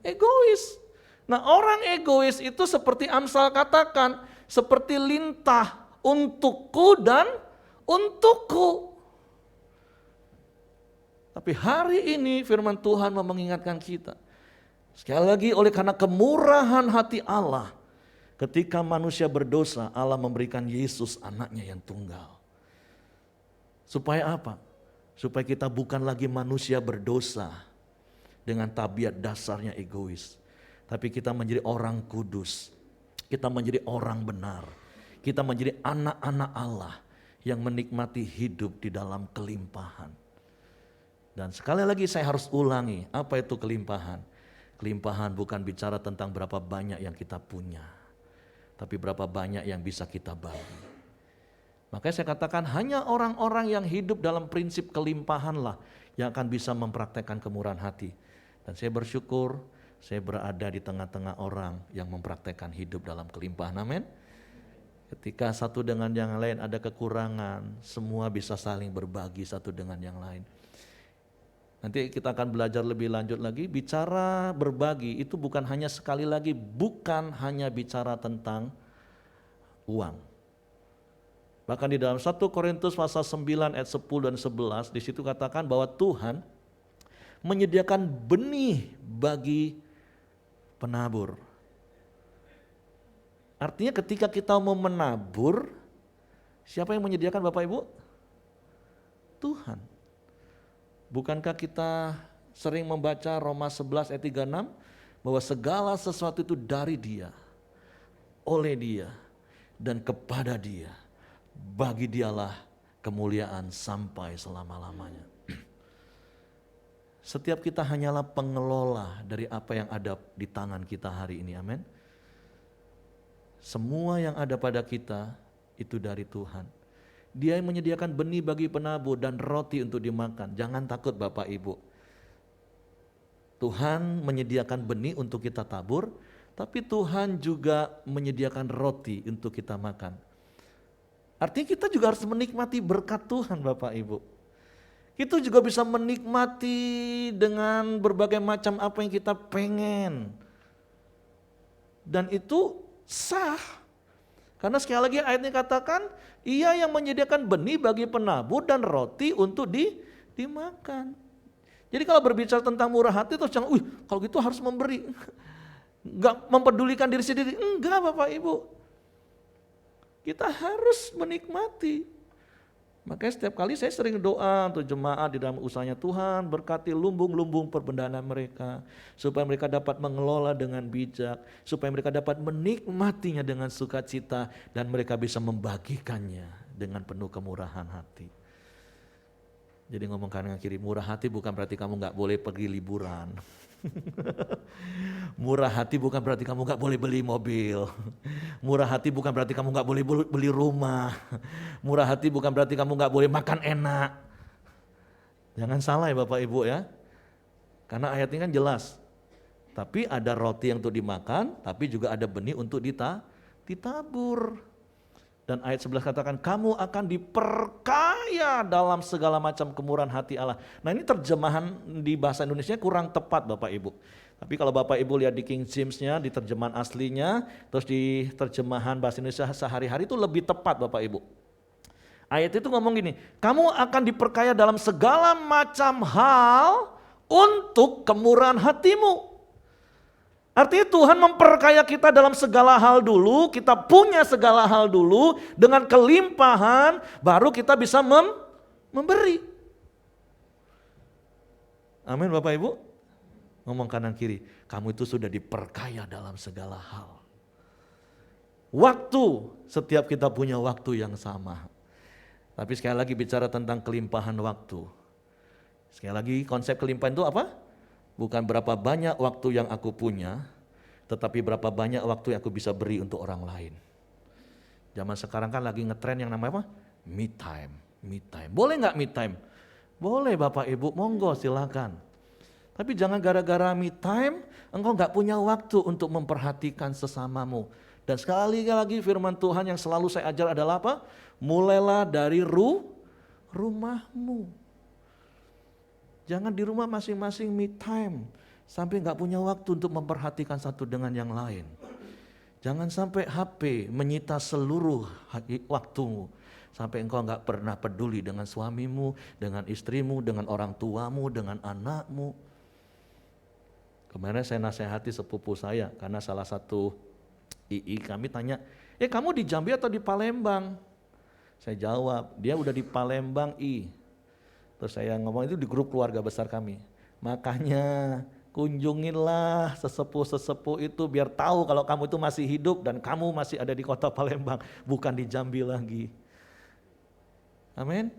Speaker 3: Egois. Nah, orang egois itu seperti Amsal katakan, seperti lintah untukku dan untukku. Tapi hari ini firman Tuhan mau mengingatkan kita. Sekali lagi oleh karena kemurahan hati Allah, ketika manusia berdosa, Allah memberikan Yesus anaknya yang tunggal. Supaya apa? Supaya kita bukan lagi manusia berdosa dengan tabiat dasarnya egois. Tapi kita menjadi orang kudus, kita menjadi orang benar, kita menjadi anak-anak Allah yang menikmati hidup di dalam kelimpahan. Dan sekali lagi saya harus ulangi, apa itu kelimpahan? Kelimpahan bukan bicara tentang berapa banyak yang kita punya, tapi berapa banyak yang bisa kita bagi. Makanya saya katakan hanya orang-orang yang hidup dalam prinsip kelimpahanlah yang akan bisa mempraktekkan kemurahan hati. Dan saya bersyukur saya berada di tengah-tengah orang yang mempraktekkan hidup dalam kelimpahan. Amin. Ketika satu dengan yang lain ada kekurangan, semua bisa saling berbagi satu dengan yang lain. Nanti kita akan belajar lebih lanjut lagi, bicara berbagi itu bukan hanya sekali lagi, bukan hanya bicara tentang uang. Bahkan di dalam 1 Korintus pasal 9 ayat 10 dan 11, di situ katakan bahwa Tuhan menyediakan benih bagi penabur. Artinya ketika kita mau menabur, siapa yang menyediakan Bapak Ibu? Tuhan. Bukankah kita sering membaca Roma 11 ayat 36 bahwa segala sesuatu itu dari Dia, oleh Dia, dan kepada Dia. Bagi Dialah kemuliaan sampai selama-lamanya. Setiap kita hanyalah pengelola dari apa yang ada di tangan kita hari ini, amin. Semua yang ada pada kita itu dari Tuhan. Dia yang menyediakan benih bagi penabur dan roti untuk dimakan. Jangan takut Bapak Ibu. Tuhan menyediakan benih untuk kita tabur, tapi Tuhan juga menyediakan roti untuk kita makan. Artinya kita juga harus menikmati berkat Tuhan Bapak Ibu. Kita juga bisa menikmati dengan berbagai macam apa yang kita pengen. Dan itu sah. Karena sekali lagi ayatnya katakan, Ia yang menyediakan benih bagi penabur dan roti untuk dimakan. Jadi kalau berbicara tentang murah hati terus jangan, kalau gitu harus memberi. Enggak mempedulikan diri sendiri. Enggak Bapak Ibu. Kita harus menikmati. Makanya setiap kali saya sering doa untuk jemaat di dalam usahanya, Tuhan berkati lumbung-lumbung perbendaharaan mereka, supaya mereka dapat mengelola dengan bijak, supaya mereka dapat menikmatinya dengan sukacita, dan mereka bisa membagikannya dengan penuh kemurahan hati. Jadi ngomong kanan kiri, murah hati bukan berarti kamu gak boleh pergi liburan. Murah hati bukan berarti kamu gak boleh beli mobil. Murah hati bukan berarti kamu gak boleh beli rumah. Murah hati bukan berarti kamu gak boleh makan enak. Jangan salah ya Bapak Ibu ya. Karena ayat ini kan jelas. Tapi ada roti yang untuk dimakan, tapi juga ada benih untuk ditabur. Dan ayat 11 katakan, kamu akan diperkaya dalam segala macam kemurahan hati Allah. Nah ini terjemahan di bahasa Indonesia kurang tepat Bapak Ibu. Tapi kalau Bapak Ibu lihat di King James-nya, di terjemahan aslinya, terus di terjemahan bahasa Indonesia sehari-hari itu lebih tepat Bapak Ibu. Ayat itu ngomong gini, kamu akan diperkaya dalam segala macam hal untuk kemurahan hatimu. Artinya Tuhan memperkaya kita dalam segala hal dulu, kita punya segala hal dulu, dengan kelimpahan baru kita bisa memberi. Amin Bapak Ibu. Ngomong kanan kiri, kamu itu sudah diperkaya dalam segala hal. Waktu, setiap kita punya waktu yang sama. Tapi sekali lagi bicara tentang kelimpahan waktu. Sekali lagi konsep kelimpahan itu apa? Bukan berapa banyak waktu yang aku punya, tetapi berapa banyak waktu yang aku bisa beri untuk orang lain. Zaman sekarang kan lagi ngetren yang namanya apa? Me time, me time. Boleh nggak me time? Boleh Bapak Ibu, monggo silakan. Tapi jangan gara-gara me time, engkau nggak punya waktu untuk memperhatikan sesamamu. Dan sekali lagi firman Tuhan yang selalu saya ajar adalah apa? Mulailah dari rumahmu. Jangan di rumah masing-masing me time, sampai gak punya waktu untuk memperhatikan satu dengan yang lain. Jangan sampai HP menyita seluruh waktumu, sampai engkau gak pernah peduli dengan suamimu, dengan istrimu, dengan orang tuamu, dengan anakmu. Kemarin saya nasihati sepupu saya, karena salah satu II kami tanya, kamu di Jambi atau di Palembang? Saya jawab, dia udah di Palembang Terus saya ngomong itu di grup keluarga besar kami. Makanya kunjungilah sesepuh-sesepuh itu biar tahu kalau kamu itu masih hidup dan kamu masih ada di kota Palembang, bukan di Jambi lagi. Amin.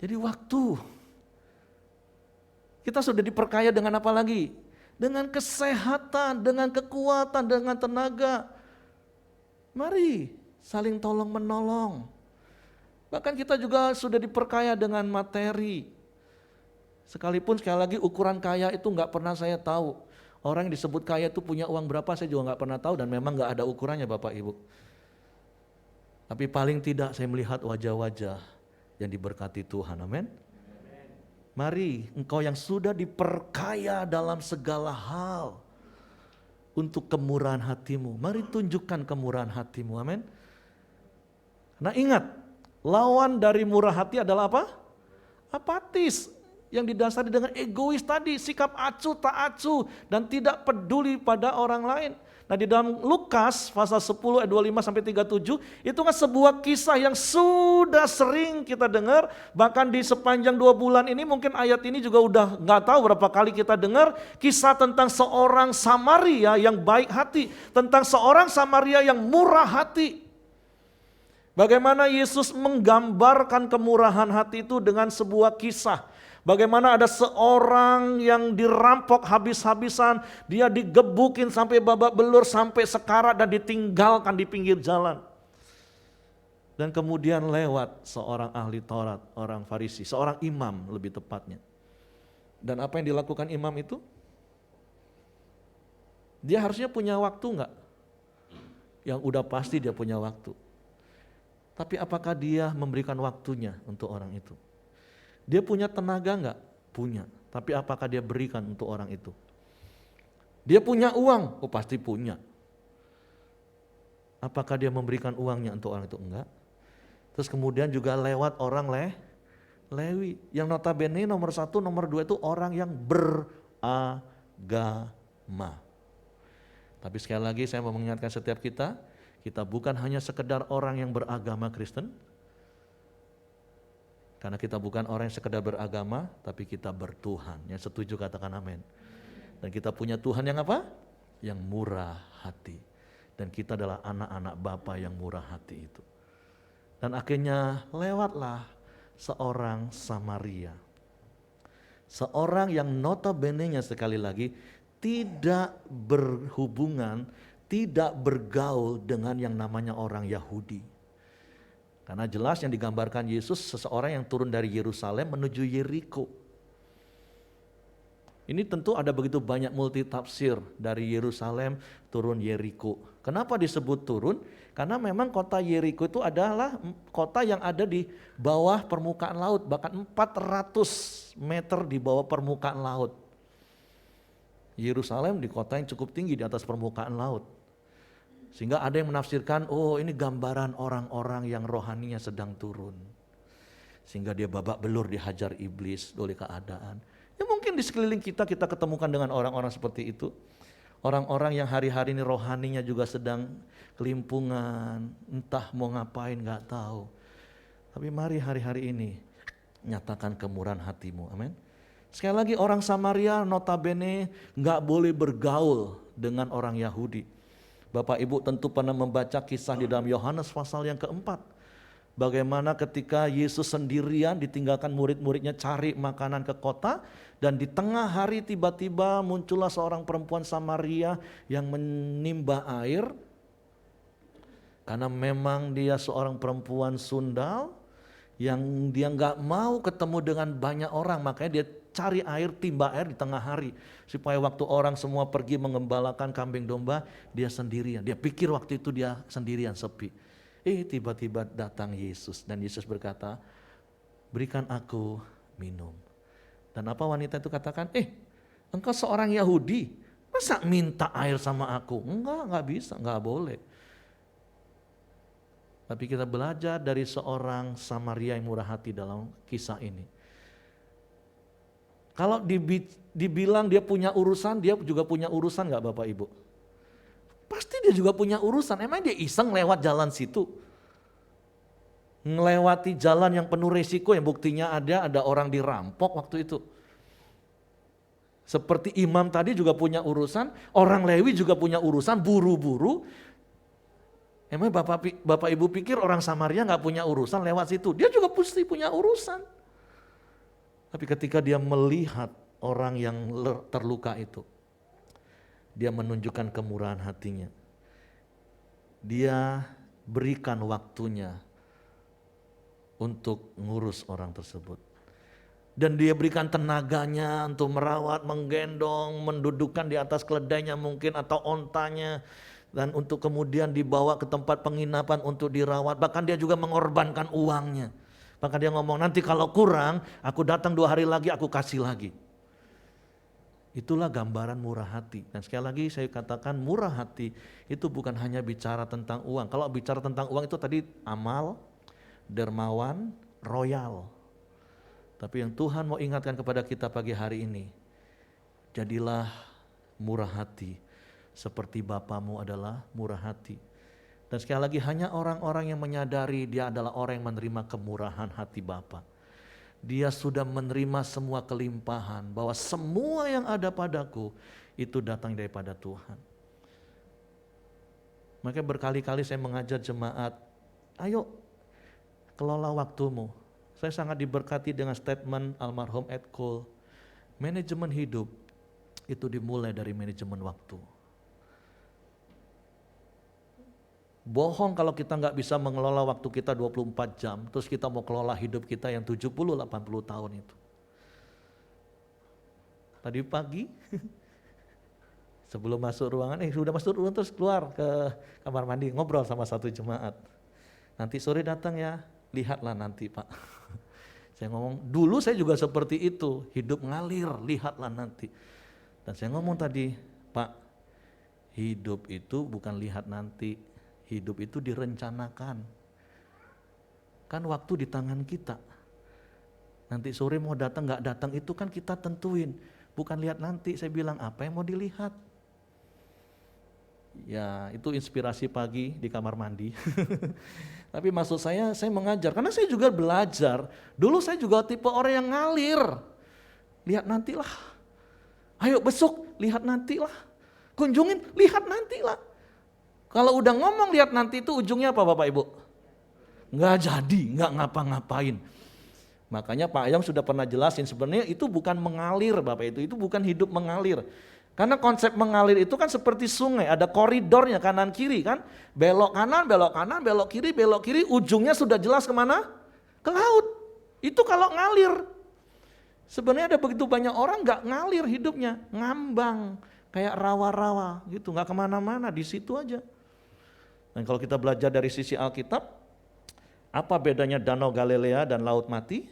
Speaker 3: Jadi waktu. Kita sudah diperkaya dengan apa lagi? Dengan kesehatan, dengan kekuatan, dengan tenaga. Mari saling tolong menolong. Bahkan kita juga sudah diperkaya dengan materi. Sekalipun sekali lagi ukuran kaya itu nggak pernah saya tahu. Orang yang disebut kaya itu punya uang berapa saya juga nggak pernah tahu dan memang nggak ada ukurannya Bapak Ibu. Tapi paling tidak saya melihat wajah-wajah yang diberkati Tuhan, amin. Mari engkau yang sudah diperkaya dalam segala hal untuk kemurahan hatimu. Mari tunjukkan kemurahan hatimu, amin. Nah ingat, lawan dari murah hati adalah apa? Apatis, yang didasari dengan egois tadi, sikap acuh tak acuh dan tidak peduli pada orang lain. Nah di dalam Lukas pasal 10 ayat 25 sampai 37 itu kan sebuah kisah yang sudah sering kita dengar, bahkan di sepanjang 2 bulan ini mungkin ayat ini juga udah nggak tahu berapa kali kita dengar kisah tentang seorang Samaria yang baik hati, tentang seorang Samaria yang murah hati. Bagaimana Yesus menggambarkan kemurahan hati itu dengan sebuah kisah. Bagaimana ada seorang yang dirampok habis-habisan, dia digebukin sampai babak belur, sampai sekarat dan ditinggalkan di pinggir jalan. Dan kemudian lewat seorang ahli Taurat, orang Farisi, seorang imam lebih tepatnya. Dan apa yang dilakukan imam itu? Dia harusnya punya waktu enggak? Yang udah pasti dia punya waktu. Tapi apakah dia memberikan waktunya untuk orang itu? Dia punya tenaga enggak? Punya. Tapi apakah dia berikan untuk orang itu? Dia punya uang? Oh pasti punya. Apakah dia memberikan uangnya untuk orang itu? Enggak. Terus kemudian juga lewat orang Lewi. Yang notabene nomor 1, nomor 2 itu orang yang beragama. Tapi sekali lagi saya mau mengingatkan setiap kita bukan hanya sekedar orang yang beragama Kristen, Karena kita bukan orang yang sekedar beragama, tapi kita bertuhan. Yang setuju katakan amin. Dan kita punya Tuhan yang apa? Yang murah hati. Dan kita adalah anak-anak Bapa yang murah hati itu. Dan akhirnya lewatlah seorang Samaria. Seorang yang notabene-nya sekali lagi tidak berhubungan, tidak bergaul dengan yang namanya orang Yahudi. Karena jelas yang digambarkan Yesus seseorang yang turun dari Yerusalem menuju Yeriko. Ini tentu ada begitu banyak multi tafsir dari Yerusalem turun Yeriko. Kenapa disebut turun? Karena memang kota Yeriko itu adalah kota yang ada di bawah permukaan laut, bahkan 400 meter di bawah permukaan laut. Yerusalem di kota yang cukup tinggi di atas permukaan laut. Sehingga ada yang menafsirkan, oh ini gambaran orang-orang yang rohaninya sedang turun. Sehingga dia babak belur dihajar iblis oleh keadaan. Ya mungkin di sekeliling kita ketemukan dengan orang-orang seperti itu. Orang-orang yang hari-hari ini rohaninya juga sedang kelimpungan, entah mau ngapain gak tahu. Tapi mari hari-hari ini nyatakan kemurahan hatimu, amin. Sekali lagi orang Samaria notabene gak boleh bergaul dengan orang Yahudi. Bapak Ibu tentu pernah membaca kisah di dalam Yohanes pasal yang keempat. Bagaimana ketika Yesus sendirian ditinggalkan murid-muridnya cari makanan ke kota. Dan di tengah hari tiba-tiba muncullah seorang perempuan Samaria yang menimba air. Karena memang dia seorang perempuan sundal yang dia nggak mau ketemu dengan banyak orang. Makanya dia cari air, timba air di tengah hari. Supaya waktu orang semua pergi mengembalakan kambing domba, dia sendirian. Dia pikir waktu itu dia sendirian sepi. Tiba-tiba datang Yesus dan Yesus berkata, berikan aku minum. Dan apa wanita itu katakan, engkau seorang Yahudi, masa minta air sama aku? Enggak bisa, enggak boleh. Tapi kita belajar dari seorang Samaria yang murah hati dalam kisah ini. Kalau dibilang dia punya urusan, dia juga punya urusan gak Bapak Ibu? Pasti dia juga punya urusan, emang dia iseng lewat jalan situ? Ngelewati jalan yang penuh resiko yang buktinya ada orang dirampok waktu itu. Seperti imam tadi juga punya urusan, orang Lewi juga punya urusan, buru-buru. Emang Bapak Ibu pikir orang Samaria gak punya urusan lewat situ? Dia juga pasti punya urusan. Tapi ketika dia melihat orang yang terluka itu, dia menunjukkan kemurahan hatinya. Dia berikan waktunya untuk ngurus orang tersebut. Dan dia berikan tenaganya untuk merawat, menggendong, mendudukkan di atas keledainya mungkin atau ontanya. Dan untuk kemudian dibawa ke tempat penginapan untuk dirawat. Bahkan dia juga mengorbankan uangnya. Maka dia ngomong, nanti kalau kurang, aku datang 2 hari lagi, aku kasih lagi. Itulah gambaran murah hati. Dan sekali lagi saya katakan murah hati itu bukan hanya bicara tentang uang. Kalau bicara tentang uang itu tadi amal, dermawan, royal. Tapi yang Tuhan mau ingatkan kepada kita pagi hari ini, jadilah murah hati seperti Bapamu adalah murah hati. Dan sekali lagi hanya orang-orang yang menyadari dia adalah orang yang menerima kemurahan hati Bapa. Dia sudah menerima semua kelimpahan bahwa semua yang ada padaku itu datang daripada Tuhan. Makanya berkali-kali saya mengajar jemaat, ayo kelola waktumu. Saya sangat diberkati dengan statement almarhum Ed Cole. Manajemen hidup itu dimulai dari manajemen waktu. Bohong kalau kita nggak bisa mengelola waktu kita 24 jam, terus kita mau kelola hidup kita yang 70-80 tahun itu. Tadi pagi, sebelum masuk ruangan, sudah masuk ruangan terus keluar ke kamar mandi, ngobrol sama satu jemaat. Nanti sore datang ya, lihatlah nanti Pak. Saya ngomong, dulu saya juga seperti itu, hidup ngalir, lihatlah nanti. Dan saya ngomong tadi, Pak, hidup itu bukan lihat nanti. Hidup itu direncanakan. Kan waktu di tangan kita. Nanti sore mau datang gak datang itu kan kita tentuin. Bukan lihat nanti, saya bilang apa yang mau dilihat. Ya, itu inspirasi pagi di kamar mandi. Tapi maksud saya mengajar, karena saya juga belajar. Dulu saya juga tipe orang yang ngalir. Lihat nantilah. Ayo besok, lihat nantilah. Kunjungin, lihat nantilah. Kalau udah ngomong lihat nanti itu ujungnya apa Bapak Ibu? Nggak jadi, nggak ngapa-ngapain. Makanya Pak Ayong sudah pernah jelasin, sebenarnya itu bukan mengalir Bapak itu bukan hidup mengalir. Karena konsep mengalir itu kan seperti sungai, ada koridornya kanan kiri kan. Belok kanan, belok kiri, ujungnya sudah jelas kemana? Ke laut. Itu kalau ngalir. Sebenarnya ada begitu banyak orang gak ngalir hidupnya, ngambang. Kayak rawa-rawa gitu, gak kemana-mana, di situ aja. Dan kalau kita belajar dari sisi Alkitab, apa bedanya Danau Galilea dan Laut Mati?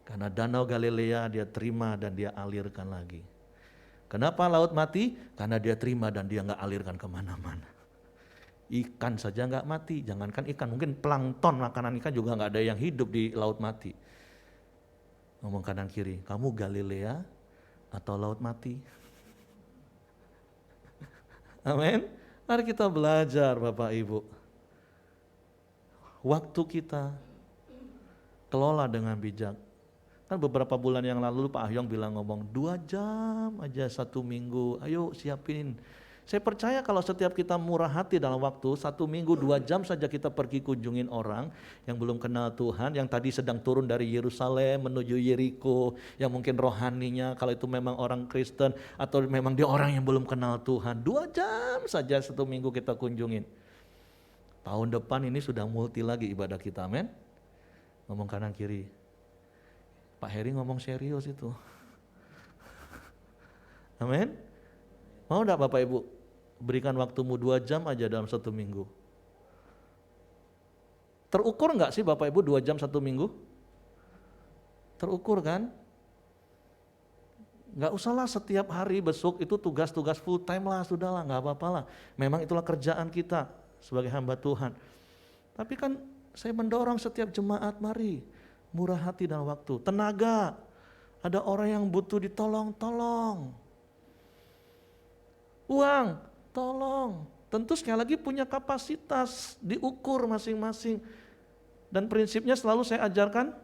Speaker 3: Karena Danau Galilea dia terima dan dia alirkan lagi. Kenapa Laut Mati? Karena dia terima dan dia gak alirkan kemana-mana. Ikan saja gak mati, jangankan ikan, mungkin plankton makanan ikan juga gak ada yang hidup di Laut Mati. Ngomong kanan kiri, kamu Galilea atau Laut Mati? Amin. Mari kita belajar Bapak Ibu. Waktu kita kelola dengan bijak. Kan beberapa bulan yang lalu Pak Ahyong bilang ngomong 2 jam aja 1 minggu, ayo siapin. Saya percaya kalau setiap kita murah hati dalam waktu 1 minggu 2 jam saja kita pergi kunjungin orang yang belum kenal Tuhan, yang tadi sedang turun dari Yerusalem menuju Yeriko, yang mungkin rohaninya kalau itu memang orang Kristen atau memang dia orang yang belum kenal Tuhan, 2 jam saja 1 minggu kita kunjungin. Tahun depan ini sudah multi lagi ibadah kita, amin. Ngomong kanan kiri. Pak Heri ngomong serius itu. Amin. Mau enggak Bapak Ibu berikan waktumu 2 jam aja dalam 1 minggu? Terukur enggak sih Bapak Ibu 2 jam 1 minggu? Terukur kan? Enggak usahlah setiap hari besok itu tugas-tugas full time lah, sudahlah, enggak apa-apa lah. Memang itulah kerjaan kita sebagai hamba Tuhan. Tapi kan saya mendorong setiap jemaat, mari murah hati dalam waktu, tenaga. Ada orang yang butuh ditolong. Uang, tolong. Tentu sekali lagi punya kapasitas, diukur masing-masing. Dan prinsipnya selalu saya ajarkan,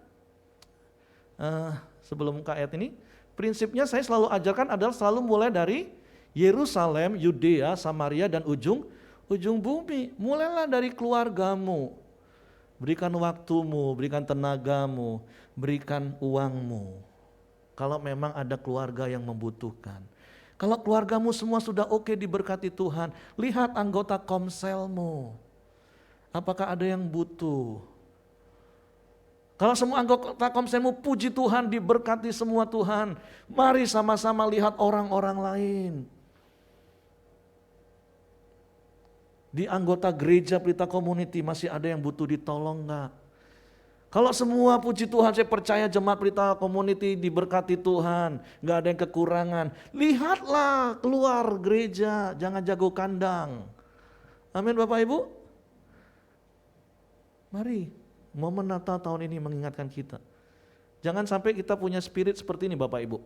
Speaker 3: sebelum ke ayat ini, prinsipnya saya selalu ajarkan adalah selalu mulai dari Yerusalem, Yudea, Samaria, dan ujung bumi. Mulailah dari keluargamu. Berikan waktumu, berikan tenagamu, berikan uangmu. Kalau memang ada keluarga yang membutuhkan. Kalau keluargamu semua sudah oke diberkati Tuhan, lihat anggota komselmu. Apakah ada yang butuh? Kalau semua anggota komselmu puji Tuhan, diberkati semua Tuhan. Mari sama-sama lihat orang-orang lain. Di anggota gereja Pelita Community masih ada yang butuh ditolong enggak? Kalau semua puji Tuhan, saya percaya jemaat Pelita Community diberkati Tuhan, enggak ada yang kekurangan. Lihatlah keluar gereja, jangan jago kandang. Amin Bapak Ibu. Mari, momen Natal tahun ini mengingatkan kita. Jangan sampai kita punya spirit seperti ini Bapak Ibu.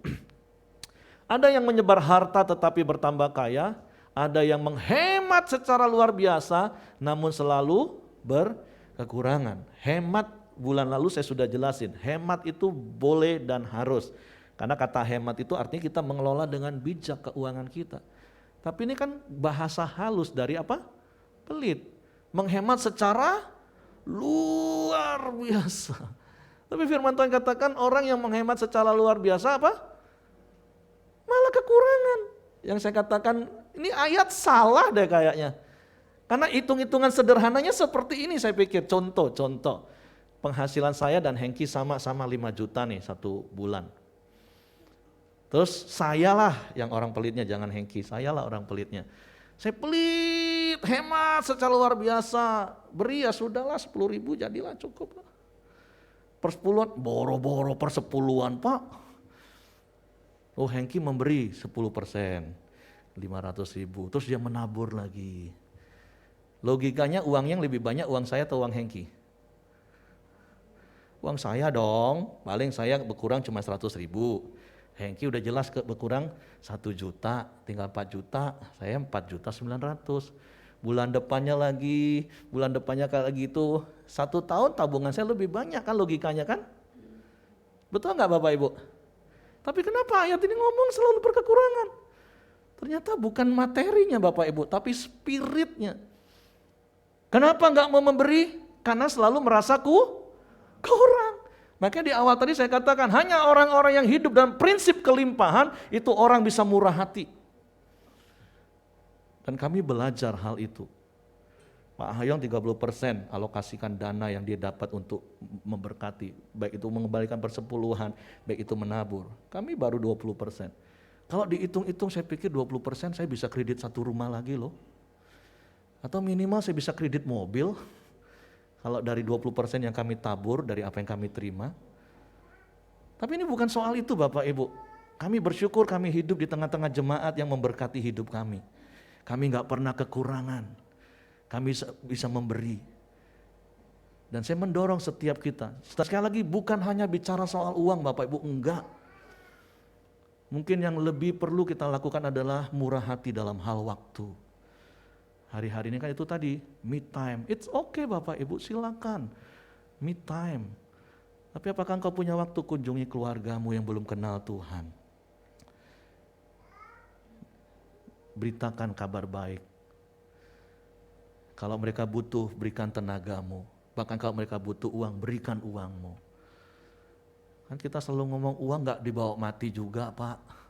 Speaker 3: Ada yang menyebar harta tetapi bertambah kaya. Ada yang menghemat secara luar biasa, namun selalu berkekurangan. Hemat bulan lalu saya sudah jelasin, hemat itu boleh dan harus. Karena kata hemat itu artinya kita mengelola dengan bijak keuangan kita. Tapi ini kan bahasa halus dari apa? Pelit. Menghemat secara luar biasa. Tapi firman Tuhan katakan orang yang menghemat secara luar biasa apa? Malah kekurangan. Yang saya katakan ini ayat salah deh kayaknya. Karena hitung-hitungan sederhananya seperti ini saya pikir. Contoh. Penghasilan saya dan Hengki sama-sama 5 juta nih 1 bulan. Terus sayalah yang orang pelitnya, jangan Hengki. Sayalah orang pelitnya. Saya pelit, hemat secara luar biasa. Beri ya sudahlah 10.000 jadilah cukup. Persepuluhan, boro-boro persepuluhan Pak. Oh Hengki memberi 10%, 500.000, terus dia menabur lagi. Logikanya uang yang lebih banyak uang saya atau uang Hengki? Uang saya dong, paling saya berkurang cuma 100.000. Hengki udah jelas berkurang 1 juta, tinggal 4 juta, saya 4.900.000. Bulan depannya kayak gitu, 1 tahun tabungan saya lebih banyak kan logikanya kan? Betul nggak Bapak Ibu? Tapi kenapa ayat ini ngomong selalu berkekurangan? Ternyata bukan materinya Bapak Ibu, tapi spiritnya. Kenapa nggak mau memberi? Karena selalu merasa kurang. Makanya di awal tadi saya katakan, hanya orang-orang yang hidup dalam prinsip kelimpahan, itu orang bisa murah hati. Dan kami belajar hal itu. Pak Hayong 30% alokasikan dana yang dia dapat untuk memberkati. Baik itu mengembalikan persepuluhan, baik itu menabur. Kami baru 20%. Kalau dihitung-hitung saya pikir 20% saya bisa kredit 1 rumah lagi loh. Atau minimal saya bisa kredit mobil. Kalau dari 20% yang kami tabur, dari apa yang kami terima. Tapi ini bukan soal itu Bapak Ibu. Kami bersyukur kami hidup di tengah-tengah jemaat yang memberkati hidup kami. Kami gak pernah kekurangan. Kami bisa memberi. Dan saya mendorong setiap kita. Sekali lagi bukan hanya bicara soal uang Bapak Ibu, enggak. Mungkin yang lebih perlu kita lakukan adalah murah hati dalam hal waktu. Hari-hari ini kan itu tadi, me time. It's okay Bapak Ibu, silakan. Me time. Tapi apakah engkau punya waktu kunjungi keluargamu yang belum kenal Tuhan? Beritakan kabar baik. Kalau mereka butuh, berikan tenagamu. Bahkan kalau mereka butuh uang, berikan uangmu. Kan kita selalu ngomong uang gak dibawa mati juga Pak.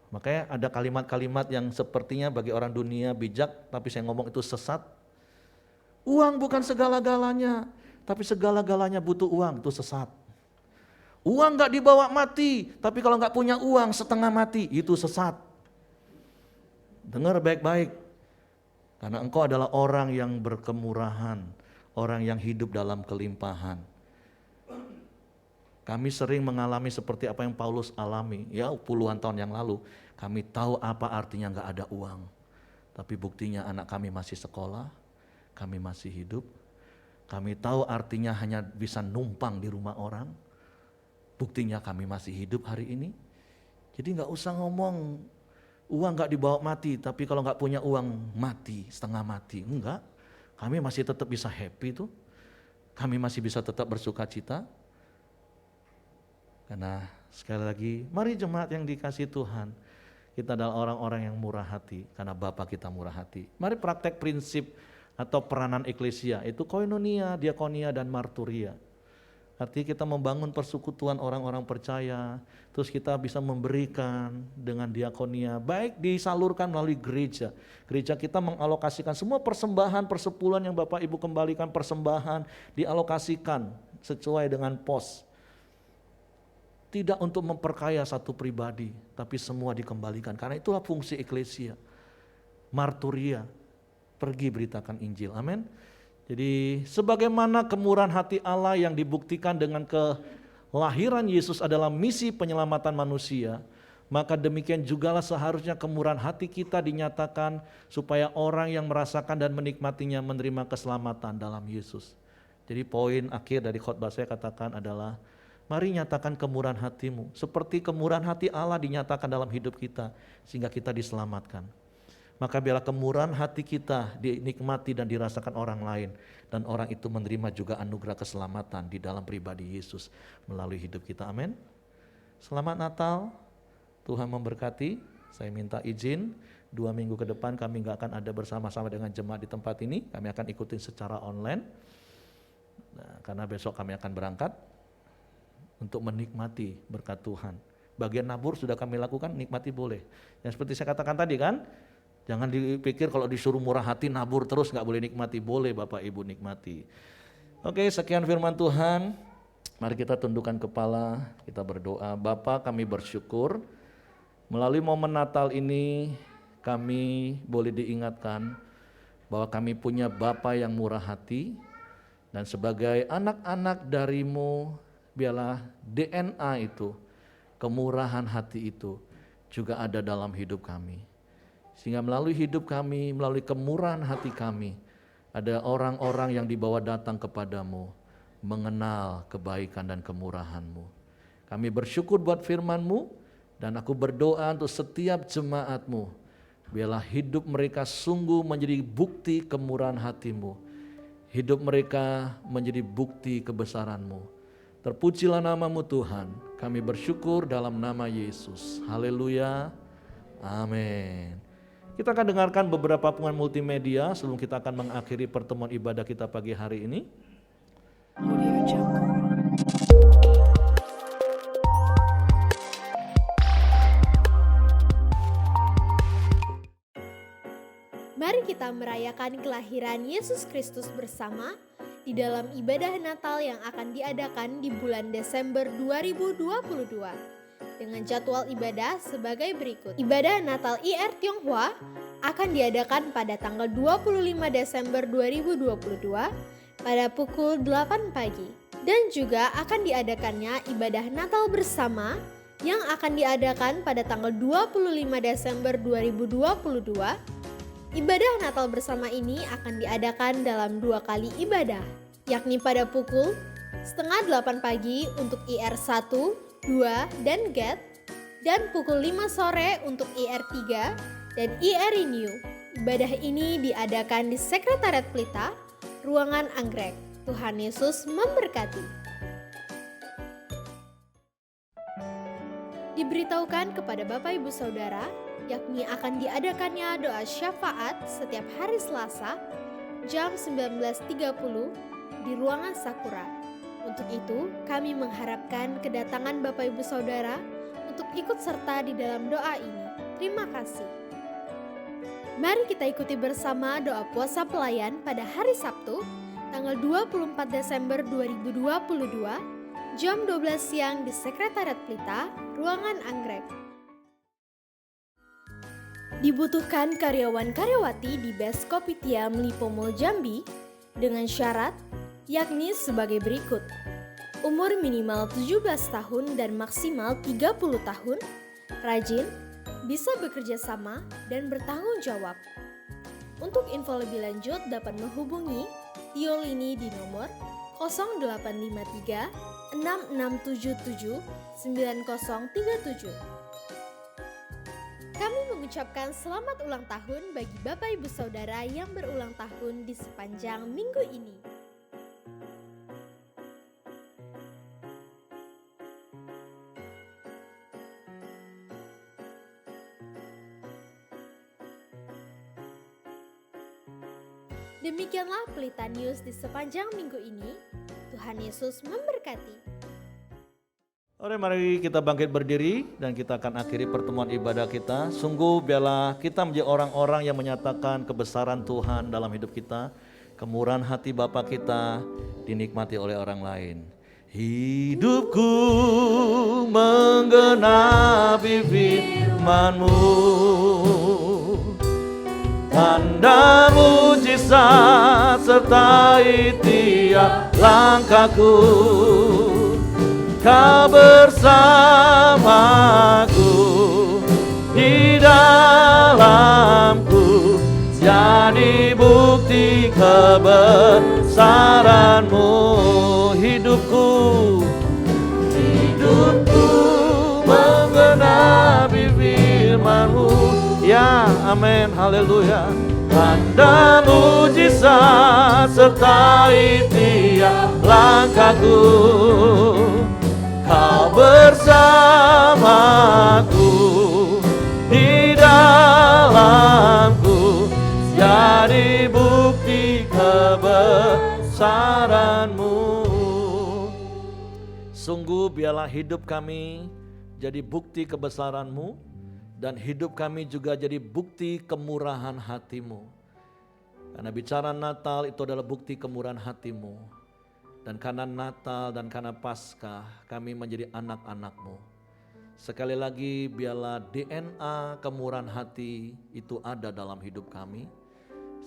Speaker 3: Makanya ada kalimat-kalimat yang sepertinya bagi orang dunia bijak, tapi saya ngomong itu sesat. Uang bukan segala-galanya, tapi segala-galanya butuh uang, itu sesat. Uang gak dibawa mati, tapi kalau gak punya uang setengah mati, itu sesat. Dengar baik-baik, karena engkau adalah orang yang berkemurahan, orang yang hidup dalam kelimpahan. Kami sering mengalami seperti apa yang Paulus alami, ya puluhan tahun yang lalu. Kami tahu apa artinya gak ada uang. Tapi buktinya anak kami masih sekolah, kami masih hidup. Kami tahu artinya hanya bisa numpang di rumah orang. Buktinya kami masih hidup hari ini. Jadi gak usah ngomong uang gak dibawa mati, tapi kalau gak punya uang mati, setengah mati. Enggak, kami masih tetap bisa happy tuh. Kami masih bisa tetap bersuka cita. Karena sekali lagi, mari jemaat yang dikasih Tuhan, kita adalah orang-orang yang murah hati, karena Bapa kita murah hati. Mari praktek prinsip atau peranan eklesia, itu koinonia, diakonia, dan marturia. Artinya kita membangun persekutuan orang-orang percaya, terus kita bisa memberikan dengan diakonia, baik disalurkan melalui gereja. Gereja kita mengalokasikan semua persembahan, persepuluhan yang Bapak Ibu kembalikan persembahan, dialokasikan sesuai dengan pos. Tidak untuk memperkaya satu pribadi, tapi semua dikembalikan. Karena itulah fungsi eklesia. Marturia, pergi beritakan Injil. Amin. Jadi sebagaimana kemurahan hati Allah yang dibuktikan dengan kelahiran Yesus adalah misi penyelamatan manusia, maka demikian jugalah seharusnya kemurahan hati kita dinyatakan supaya orang yang merasakan dan menikmatinya menerima keselamatan dalam Yesus. Jadi poin akhir dari khotbah saya katakan adalah, mari nyatakan kemurahan hatimu, seperti kemurahan hati Allah dinyatakan dalam hidup kita, sehingga kita diselamatkan. Maka biarlah kemurahan hati kita dinikmati dan dirasakan orang lain, dan orang itu menerima juga anugerah keselamatan di dalam pribadi Yesus melalui hidup kita. Amin. Selamat Natal, Tuhan memberkati. Saya minta izin, 2 minggu ke depan kami gak akan ada bersama-sama dengan jemaat di tempat ini, kami akan ikutin secara online. Nah, karena besok kami akan berangkat untuk menikmati berkat Tuhan. Bagian nabur sudah kami lakukan, nikmati boleh. Yang seperti saya katakan tadi kan, jangan dipikir kalau disuruh murah hati nabur terus gak boleh nikmati. Boleh Bapak Ibu nikmati. Oke, sekian firman Tuhan. Mari kita tundukkan kepala, kita berdoa. Bapa, kami bersyukur melalui momen Natal ini kami boleh diingatkan bahwa kami punya Bapa yang murah hati, dan sebagai anak-anak dari-Mu, biarlah DNA itu, kemurahan hati itu juga ada dalam hidup kami. Sehingga melalui hidup kami, melalui kemurahan hati kami, ada orang-orang yang dibawa datang kepadamu, mengenal kebaikan dan kemurahan-Mu. Kami bersyukur buat firman-Mu, dan aku berdoa untuk setiap jemaat-Mu. Biarlah hidup mereka sungguh menjadi bukti kemurahan hati-Mu. Hidup mereka menjadi bukti kebesaran-Mu. Terpujilah nama-Mu Tuhan. Kami bersyukur dalam nama Yesus. Haleluya. Amin. Kita akan dengarkan beberapa pengumuman multimedia sebelum kita akan mengakhiri pertemuan ibadah kita pagi hari ini.
Speaker 4: Mari kita merayakan kelahiran Yesus Kristus bersama di dalam ibadah Natal yang akan diadakan di bulan Desember 2022 dengan jadwal ibadah sebagai berikut. Ibadah Natal IR Tionghoa akan diadakan pada tanggal 25 Desember 2022 pada pukul 8 pagi. Dan juga akan diadakannya ibadah Natal bersama yang akan diadakan pada tanggal 25 Desember 2022. Ibadah Natal bersama ini akan diadakan dalam 2 kali ibadah, yakni pada pukul 7:30 pagi untuk IR 1, 2, dan GET, dan pukul 5 sore untuk IR 3 dan IR Renew. Ibadah ini diadakan di Sekretariat Pelita, Ruangan Anggrek. Tuhan Yesus memberkati. Diberitahukan kepada Bapak Ibu Saudara, yakni akan diadakannya doa syafaat setiap hari Selasa jam 19.30 di ruangan Sakura. Untuk itu, kami mengharapkan kedatangan Bapak Ibu Saudara untuk ikut serta di dalam doa ini. Terima kasih. Mari kita ikuti bersama doa puasa pelayan pada hari Sabtu, tanggal 24 Desember 2022, jam 12 siang di Sekretariat Pelita, Ruangan Anggrek. Dibutuhkan karyawan-karyawati di Best Kopitiam Lipo Mall Jambi dengan syarat yakni sebagai berikut. Umur minimal 17 tahun dan maksimal 30 tahun, rajin, bisa bekerja sama dan bertanggung jawab. Untuk info lebih lanjut dapat menghubungi Tio Lini di nomor 0853 6677 9037. Kami mengucapkan selamat ulang tahun bagi Bapak Ibu Saudara yang berulang tahun di sepanjang minggu ini. Demikianlah Pelita News di sepanjang minggu ini. Tuhan Yesus memberkati.
Speaker 3: Oke, mari kita bangkit berdiri dan kita akan akhiri pertemuan ibadah kita. Sungguh biarlah kita menjadi orang-orang yang menyatakan kebesaran Tuhan dalam hidup kita. Kemurahan hati Bapa kita dinikmati oleh orang lain. Hidupku menggenapi firman-Mu, tanda mujizat sertai tiap langkahku. Kau bersamaku di dalamku, jadi bukti kebesaran-Mu. Hidupku menggenapi firman-Mu. Ya, amin, haleluya. Tanda mujizat sertai tiap langkahku. Kau bersamaku di dalamku, jadi bukti kebesaran-Mu. Sungguh biarlah hidup kami jadi bukti kebesaran-Mu, dan hidup kami juga jadi bukti kemurahan hati-Mu. Karena bicara Natal itu adalah bukti kemurahan hati-Mu. Dan karena Natal dan karena Paskah kami menjadi anak-anak-Mu. Sekali lagi biarlah DNA kemurahan hati itu ada dalam hidup kami.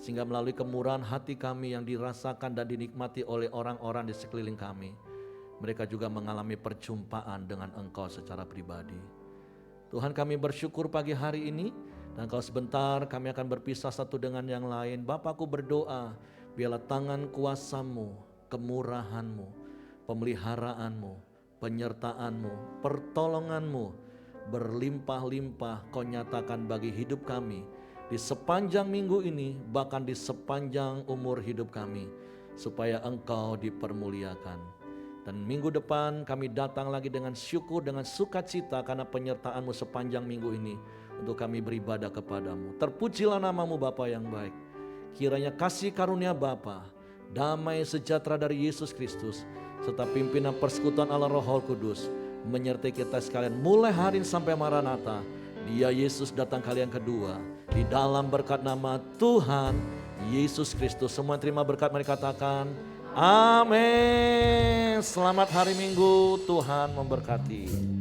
Speaker 3: Sehingga melalui kemurahan hati kami yang dirasakan dan dinikmati oleh orang-orang di sekeliling kami, mereka juga mengalami perjumpaan dengan Engkau secara pribadi. Tuhan, kami bersyukur pagi hari ini, dan kalau sebentar kami akan berpisah satu dengan yang lain. Bapakku berdoa, biarlah tangan kuasa-Mu, kemurahan-Mu, pemeliharaanmu, penyertaan-Mu, pertolongan-Mu berlimpah-limpah Kau nyatakan bagi hidup kami di sepanjang minggu ini, bahkan di sepanjang umur hidup kami, supaya Engkau dipermuliakan. Dan minggu depan kami datang lagi dengan syukur, dengan sukacita karena penyertaan-Mu sepanjang minggu ini untuk kami beribadah kepadamu. Terpujilah nama-Mu Bapa yang baik. Kiranya kasih karunia Bapa, damai sejahtera dari Yesus Kristus, serta pimpinan persekutuan Allah Roh Kudus menyertai kita sekalian mulai hari ini sampai Maranatha. Dia Yesus datang kali yang kedua. Di dalam berkat nama Tuhan Yesus Kristus. Semua terima berkat, mari katakan amin. Selamat hari Minggu, Tuhan memberkati.